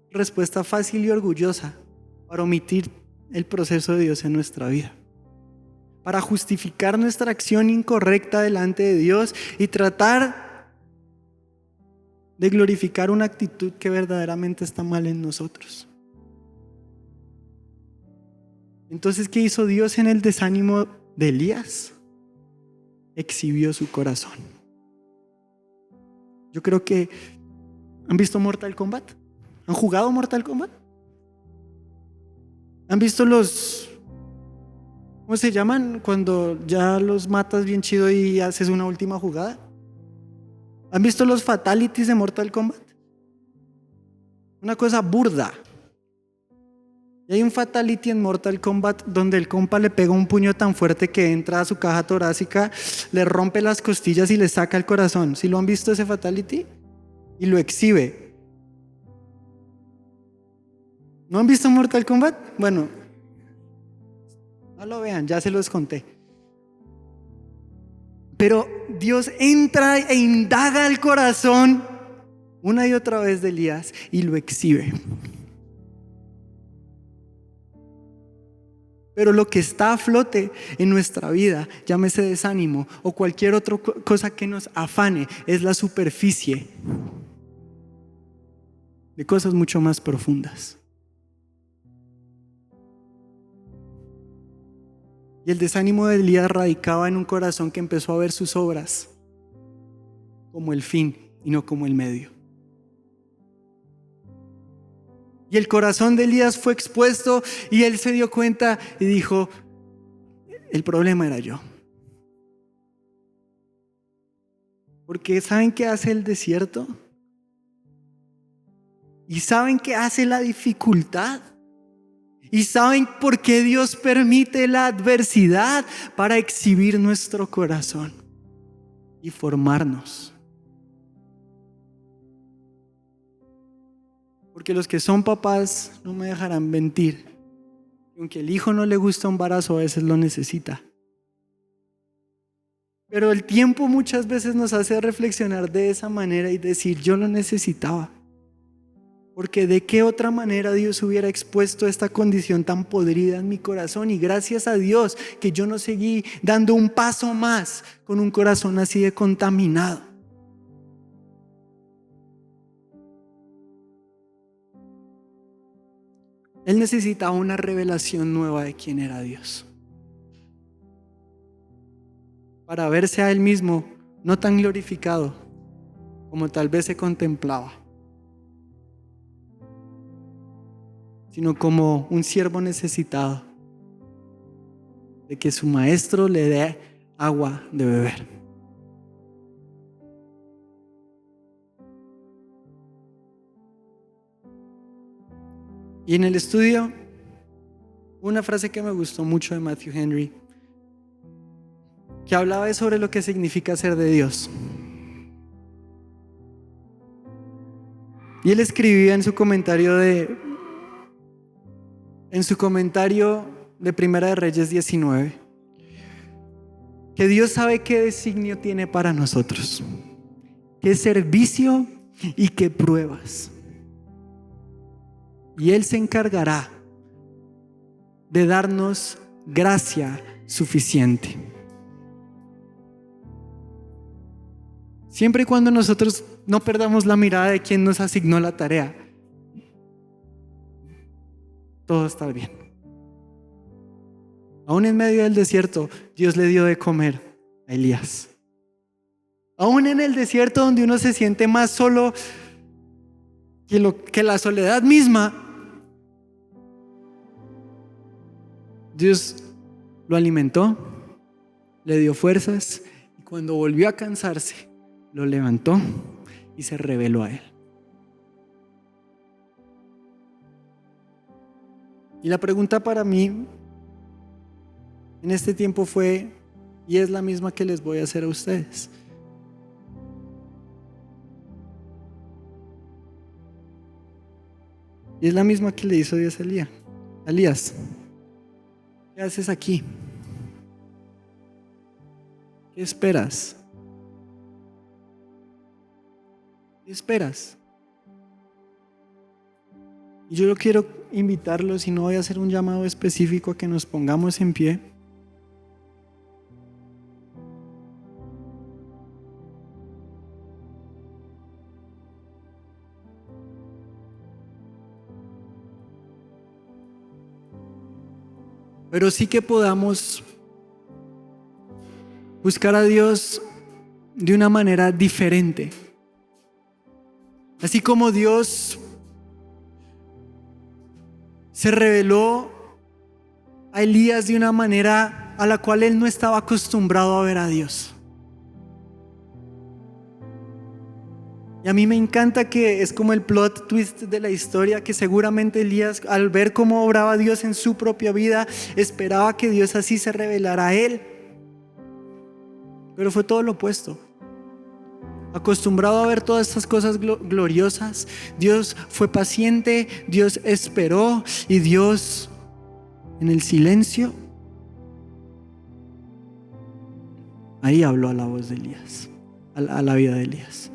respuesta fácil y orgullosa para omitir el proceso de Dios en nuestra vida, para justificar nuestra acción incorrecta delante de Dios y tratar de glorificar una actitud que verdaderamente está mal en nosotros. Entonces, ¿qué hizo Dios en el desánimo de Elías? Exhibió su corazón. Yo creo que ¿han visto Mortal Kombat? ¿Han jugado Mortal Kombat? ¿Han visto ¿cómo se llaman? Cuando ya los matas bien chido y haces una última jugada. ¿Han visto los fatalities de Mortal Kombat? Una cosa burda. Y hay un fatality en Mortal Kombat donde el compa le pega un puño tan fuerte que entra a su caja torácica, le rompe las costillas y le saca el corazón. ¿Sí lo han visto ese fatality? Y lo exhibe. ¿No han visto Mortal Kombat? Bueno, no lo vean, ya se los conté. Pero Dios entra e indaga el corazón una y otra vez de Elías y lo exhibe. Pero lo que está a flote en nuestra vida, llámese desánimo o cualquier otra cosa que nos afane, es la superficie de cosas mucho más profundas. Y el desánimo de Elías radicaba en un corazón que empezó a ver sus obras como el fin y no como el medio. Y el corazón de Elías fue expuesto y él se dio cuenta y dijo, el problema era yo. Porque ¿saben qué hace el desierto? ¿Y saben qué hace la dificultad? ¿Y saben por qué Dios permite la adversidad? Para exhibir nuestro corazón y formarnos. Porque los que son papás no me dejarán mentir. Aunque el hijo no le gusta un embarazo, a veces lo necesita. Pero el tiempo muchas veces nos hace reflexionar de esa manera y decir, yo lo necesitaba. Porque de qué otra manera Dios hubiera expuesto esta condición tan podrida en mi corazón. Y gracias a Dios que yo no seguí dando un paso más con un corazón así de contaminado. Él necesitaba una revelación nueva de quién era Dios, para verse a él mismo no tan glorificado como tal vez se contemplaba, sino como un siervo necesitado de que su maestro le dé agua de beber. Y en el estudio, una frase que me gustó mucho de Matthew Henry, que hablaba sobre lo que significa ser de Dios. Y él escribía en su comentario de Primera de Reyes 19, que Dios sabe qué designio tiene para nosotros, qué servicio y qué pruebas. Y Él se encargará de darnos gracia suficiente. Siempre y cuando nosotros no perdamos la mirada de quien nos asignó la tarea, todo está bien. Aún en medio del desierto, Dios le dio de comer a Elías. Aún en el desierto, donde uno se siente más solo que la soledad misma, Dios lo alimentó, le dio fuerzas, y cuando volvió a cansarse, lo levantó y se reveló a él. Y la pregunta para mí en este tiempo fue, y es la misma que les voy a hacer a ustedes: y es la misma que le hizo Dios a Elías. ¿Qué haces aquí? ¿Qué esperas? ¿Qué esperas? Y yo quiero invitarlos, y no voy a hacer un llamado específico, a que nos pongamos en pie. Pero sí que podamos buscar a Dios de una manera diferente. Así como Dios se reveló a Elías de una manera a la cual él no estaba acostumbrado a ver a Dios. Y a mí me encanta que es como el plot twist de la historia, que seguramente Elías, al ver cómo obraba Dios en su propia vida, esperaba que Dios así se revelara a él. Pero fue todo lo opuesto. Acostumbrado a ver todas estas cosas gloriosas, Dios fue paciente, Dios esperó, y Dios, en el silencio, ahí habló a la voz de Elías, a la vida de Elías.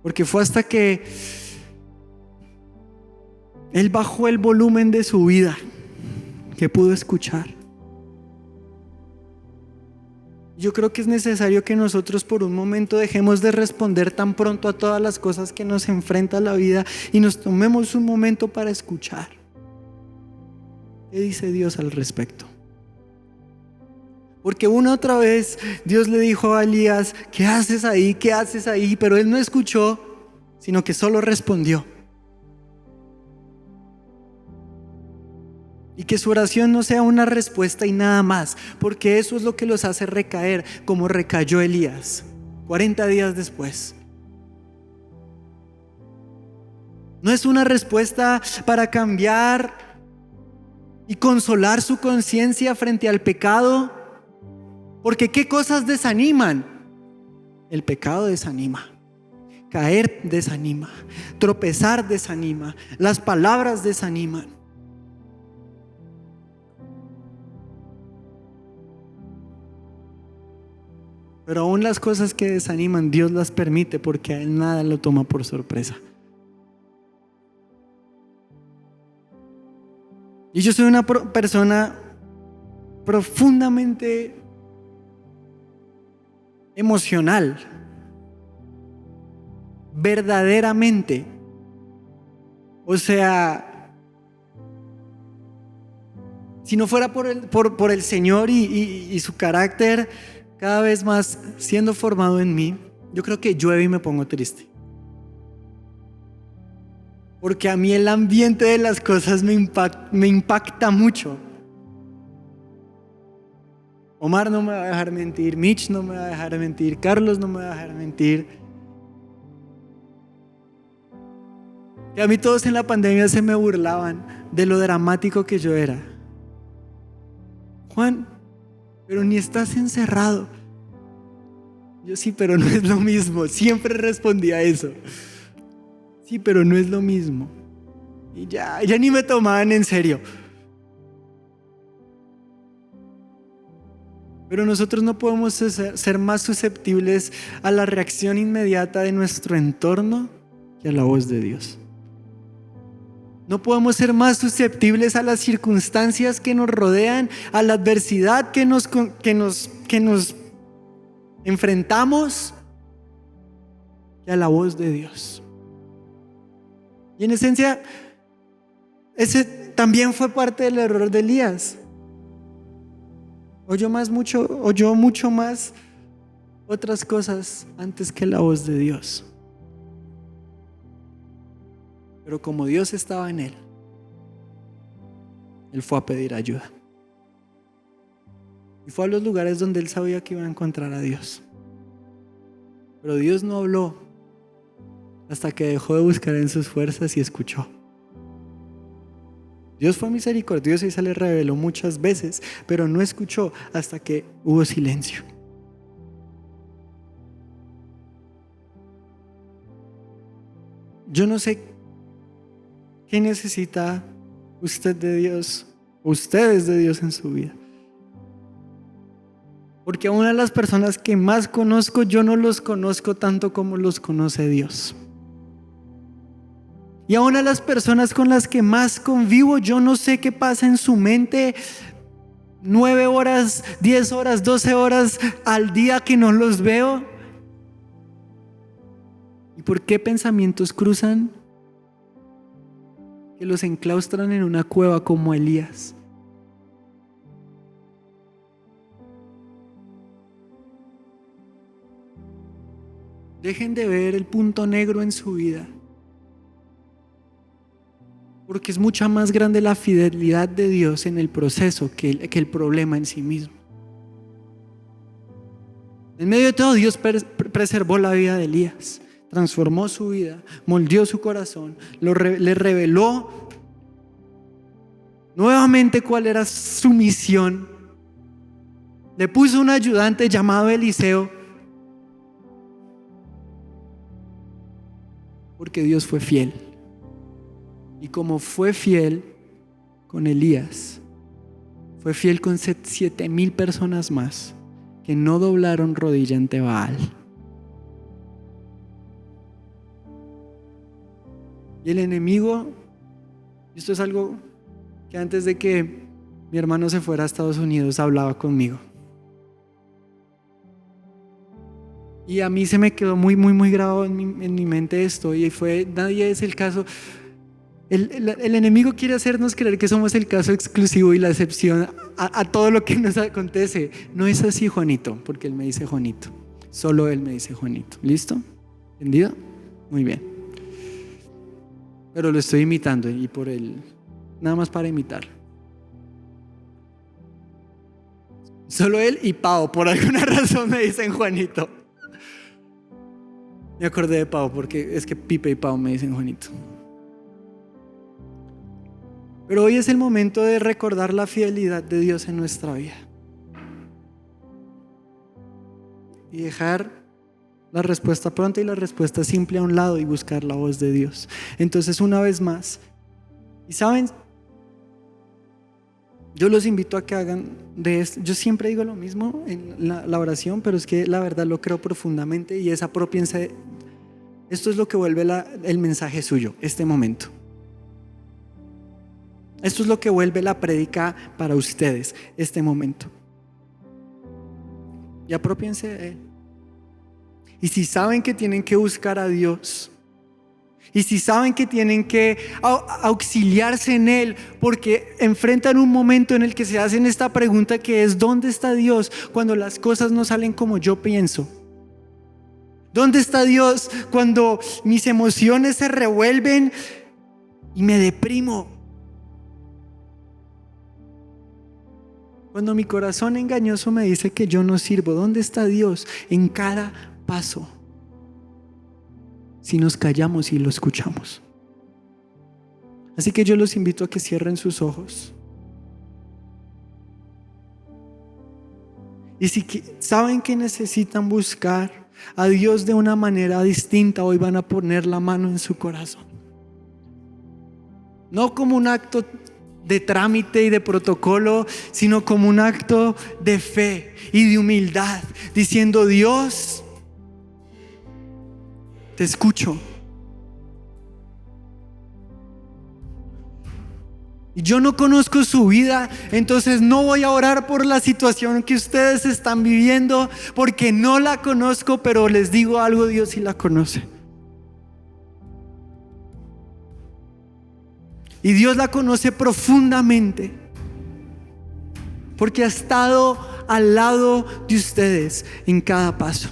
Porque fue hasta que él bajó el volumen de su vida que pudo escuchar. Yo creo que es necesario que nosotros por un momento dejemos de responder tan pronto a todas las cosas que nos enfrenta la vida y nos tomemos un momento para escuchar. ¿Qué dice Dios al respecto? Porque una otra vez Dios le dijo a Elías: ¿qué haces ahí? ¿Qué haces ahí? Pero él no escuchó, sino que solo respondió. Y que su oración no sea una respuesta y nada más, porque eso es lo que los hace recaer, como recayó Elías 40 días después. No es una respuesta para cambiar y consolar su conciencia frente al pecado. Porque ¿qué cosas desaniman? El pecado desanima, caer desanima, tropezar desanima, las palabras desaniman. Pero aún las cosas que desaniman, Dios las permite, porque a Él nada lo toma por sorpresa. Y yo soy una persona profundamente emocional, verdaderamente O sea, si no fuera por el Señor y su carácter cada vez más siendo formado en mí, yo creo que llueve y me pongo triste. Porque a mí el ambiente de las cosas me impacta mucho. Omar no me va a dejar mentir, Mitch no me va a dejar mentir, Carlos no me va a dejar mentir. Que a mí todos en la pandemia se me burlaban de lo dramático que yo era. Juan, pero ni estás encerrado. Yo sí, pero no es lo mismo. Siempre respondía eso. Sí, pero no es lo mismo. Y ya ni me tomaban en serio. Pero nosotros no podemos ser más susceptibles a la reacción inmediata de nuestro entorno que a la voz de Dios. No podemos ser más susceptibles a las circunstancias que nos rodean, a la adversidad que nos enfrentamos, que a la voz de Dios. Y en esencia, ese también fue parte del error de Elías. Oyó mucho más otras cosas antes que la voz de Dios. Pero como Dios estaba en él fue a pedir ayuda. Y fue a los lugares donde él sabía que iba a encontrar a Dios. Pero Dios no habló hasta que dejó de buscar en sus fuerzas y escuchó. Dios fue misericordioso y se le reveló muchas veces, pero no escuchó hasta que hubo silencio. Yo no sé qué necesita usted de Dios, ustedes de Dios en su vida. Porque aún a las personas que más conozco, yo no los conozco tanto como los conoce Dios. Y aún a las personas con las que más convivo, yo no sé qué pasa en su mente 9 horas, 10 horas, 12 horas al día que no los veo. ¿Y por qué pensamientos cruzan que los enclaustran en una cueva como Elías? Dejen de ver el punto negro en su vida, porque es mucha más grande la fidelidad de Dios en el proceso que el problema en sí mismo. En medio de todo, Dios preservó la vida de Elías, transformó su vida, moldeó su corazón, le reveló nuevamente cuál era su misión. Le puso un ayudante llamado Eliseo, porque Dios fue fiel. Y como fue fiel con Elías, fue fiel con 7,000 personas más que no doblaron rodilla ante Baal. Y el enemigo, esto es algo que antes de que mi hermano se fuera a Estados Unidos hablaba conmigo. Y a mí se me quedó muy grabado en mi mente esto, y fue: nadie es el caso. El enemigo quiere hacernos creer que somos el caso exclusivo y la excepción a todo lo que nos acontece. No es así, Juanito, porque él me dice Juanito. Solo él me dice Juanito. ¿Listo? ¿Entendido? Muy bien. Pero lo estoy imitando y nada más para imitarlo. Solo él y Pau, por alguna razón me dicen Juanito. Me acordé de Pau porque es que Pipe y Pau me dicen Juanito. Pero hoy es el momento de recordar la fidelidad de Dios en nuestra vida y dejar la respuesta pronta y la respuesta simple a un lado y buscar la voz de Dios. Entonces, una vez más, y saben, yo los invito a que hagan de esto. Yo siempre digo lo mismo en la oración, pero es que la verdad lo creo profundamente, y es: apropiense. Esto es lo que vuelve el mensaje suyo, este momento. Esto es lo que vuelve la prédica para ustedes, este momento. Y apropiense de él. Y si saben que tienen que buscar a Dios, Y si saben que tienen que auxiliarse en Él, porque enfrentan un momento en el que se hacen esta pregunta que es: ¿dónde está Dios cuando las cosas no salen como yo pienso? ¿Dónde está Dios cuando mis emociones se revuelven y me deprimo? Cuando mi corazón engañoso me dice que yo no sirvo, ¿dónde está Dios en cada paso? Si nos callamos y lo escuchamos. Así que yo los invito a que cierren sus ojos. Y si saben que necesitan buscar a Dios de una manera distinta, hoy van a poner la mano en su corazón. No como un acto de trámite y de protocolo, sino como un acto de fe y de humildad, diciendo: Dios, te escucho. Y yo no conozco su vida, entonces no voy a orar por la situación que ustedes están viviendo, porque no la conozco, pero les digo algo: Dios sí la conoce. Y Dios la conoce profundamente, porque ha estado al lado de ustedes en cada paso.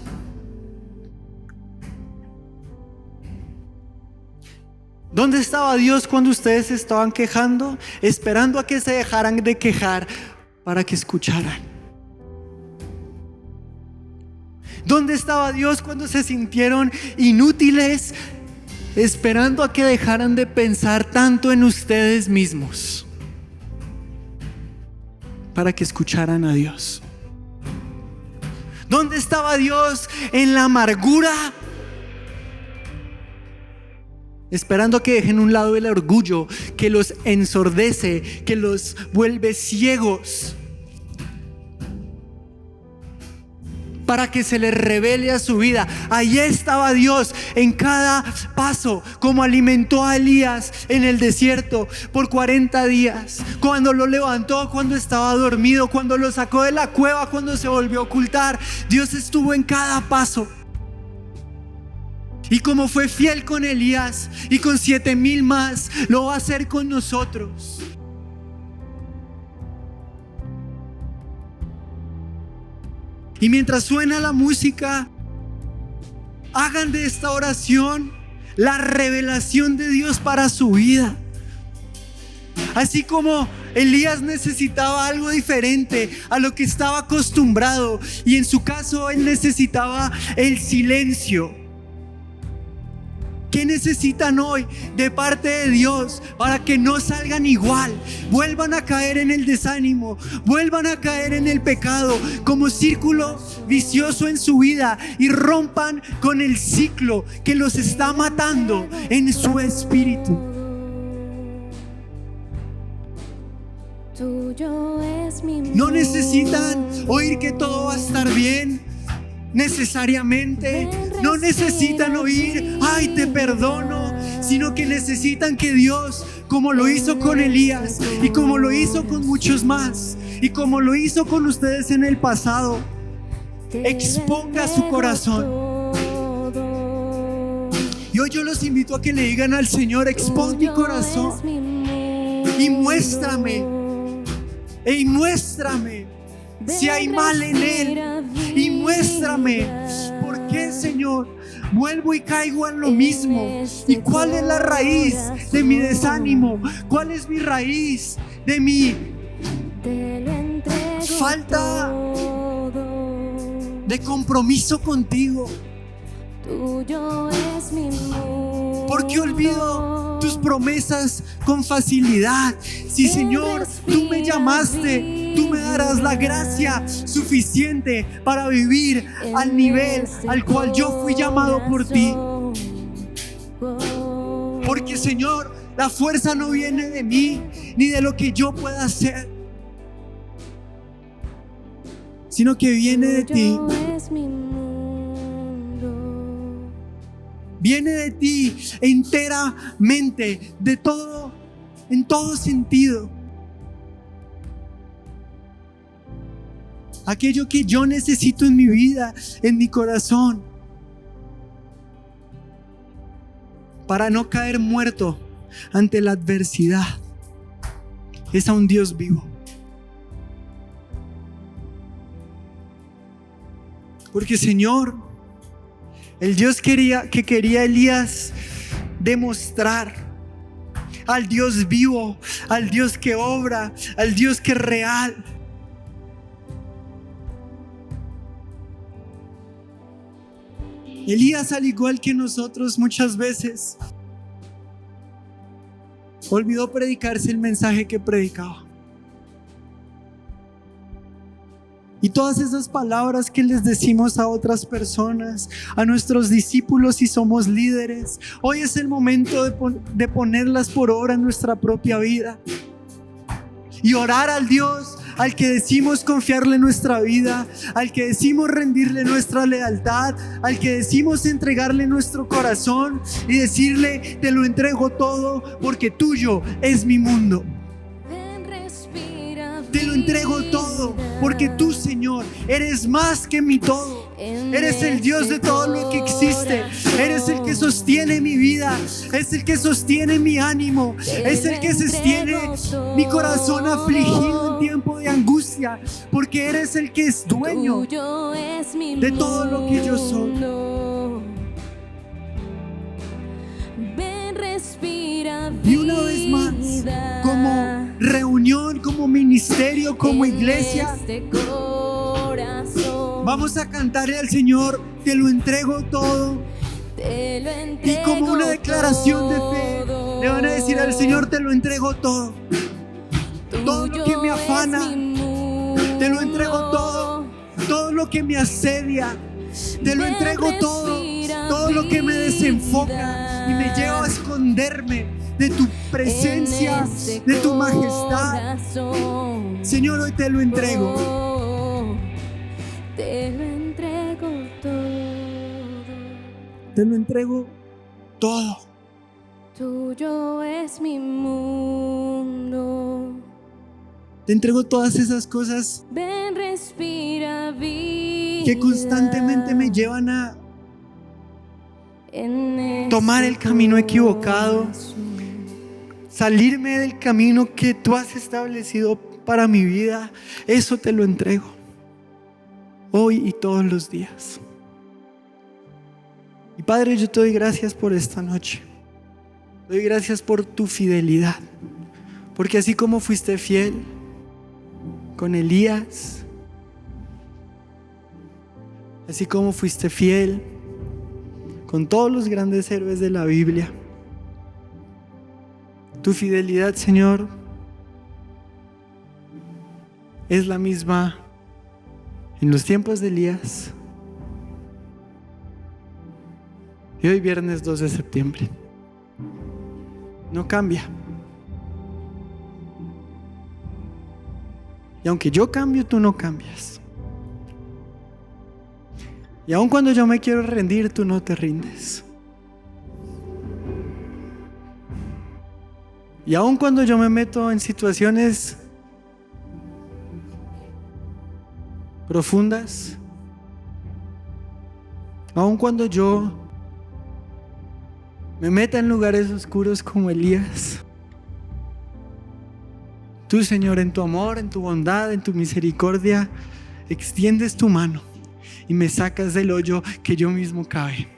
¿Dónde estaba Dios cuando ustedes se estaban quejando? Esperando a que se dejaran de quejar para que escucharan. ¿Dónde estaba Dios cuando se sintieron inútiles? Esperando a que dejaran de pensar tanto en ustedes mismos para que escucharan a Dios. ¿Dónde estaba Dios en la amargura? Esperando a que dejen a un lado el orgullo que los ensordece, que los vuelve ciegos, para que se les revele a su vida. Allí estaba Dios en cada paso, como alimentó a Elías en el desierto por 40 días, cuando lo levantó, cuando estaba dormido, cuando lo sacó de la cueva, cuando se volvió a ocultar. Dios estuvo en cada paso. Y como fue fiel con Elías y con 7,000 más, lo va a hacer con nosotros. Y mientras suena la música, hagan de esta oración la revelación de Dios para su vida. Así como Elías necesitaba algo diferente a lo que estaba acostumbrado, y en su caso él necesitaba el silencio. ¿Qué necesitan hoy de parte de Dios para que no salgan igual? Vuelvan a caer en el desánimo, vuelvan a caer en el pecado como círculo vicioso en su vida, y rompan con el ciclo que los está matando en su espíritu. No necesitan oír que todo va a estar bien necesariamente, no necesitan oír "ay, te perdono", sino que necesitan que Dios, como lo hizo con Elías y como lo hizo con muchos más y como lo hizo con ustedes en el pasado, exponga su corazón. Y hoy yo los invito a que le digan al Señor: expón mi corazón y muéstrame si hay mal en él, y muéstrame por qué, Señor, vuelvo y caigo en lo mismo. ¿Y cuál es la raíz de mi desánimo? ¿Cuál es mi raíz de mi falta de compromiso contigo? ¿Por qué olvido tus promesas con facilidad? Si, Señor, tú me llamaste, tú me darás la gracia suficiente para vivir al nivel al cual yo fui llamado por ti. Porque, Señor, la fuerza no viene de mí ni de lo que yo pueda hacer, sino que viene de ti. Viene de ti enteramente, de todo, en todo sentido. Aquello que yo necesito en mi vida, en mi corazón, para no caer muerto ante la adversidad, es a un Dios vivo. Porque, Señor, el Dios que quería Elías demostrar al Dios vivo, al Dios que obra, al Dios que es real. Elías, al igual que nosotros, muchas veces olvidó predicarse el mensaje que predicaba. Y todas esas palabras que les decimos a otras personas, a nuestros discípulos si somos líderes, hoy es el momento de ponerlas por obra en nuestra propia vida. Y orar al Dios al que decimos confiarle nuestra vida, al que decimos rendirle nuestra lealtad, al que decimos entregarle nuestro corazón y decirle: te lo entrego todo porque tuyo es mi mundo. Te lo entrego todo porque tú, Señor, eres más que mi todo. Eres el Dios de todo lo que existe. Eres el que sostiene mi vida. Es el que sostiene mi ánimo. Es el que sostiene mi corazón afligido en tiempo de angustia. Porque eres el que es dueño de todo lo que yo soy. Y una vez más, como reunión, como ministerio, como iglesia, vamos a cantarle al Señor: te lo entrego todo. Y como una declaración de fe, le van a decir al Señor: te lo entrego todo. Todo lo que me afana, te lo entrego todo. Todo lo que me asedia, te lo entrego todo. Todo lo que me desenfoca y me lleva a esconderme de tu presencia, de tu majestad. Señor, hoy te lo entrego. Te lo entrego todo. Te lo entrego todo. Tuyo es mi mundo. Te entrego todas esas cosas Ven, respira vida, que constantemente me llevan a tomar el camino equivocado, salirme del camino que tú has establecido para mi vida. Eso te lo entrego hoy y todos los días. Y Padre, yo te doy gracias por esta noche. Te doy gracias por tu fidelidad, porque así como fuiste fiel con Elías, así como fuiste fiel con todos los grandes héroes de la Biblia, tu fidelidad, Señor, es la misma en los tiempos de Elías y hoy, viernes 2 de septiembre. No cambia. Y aunque yo cambio, tú no cambias. Y aun cuando yo me quiero rendir, tú no te rindes. Y aun cuando yo me meto en situaciones profundas, aun cuando yo me meta en lugares oscuros como Elías, tú, Señor, en tu amor, en tu bondad, en tu misericordia, extiendes tu mano y me sacas del hoyo que yo mismo cavé.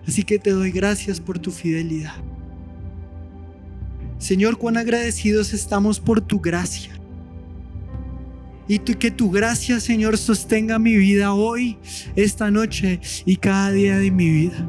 Así que te doy gracias por tu fidelidad. Señor, cuán agradecidos estamos por tu gracia. Y que tu gracia, Señor, sostenga mi vida hoy, esta noche y cada día de mi vida.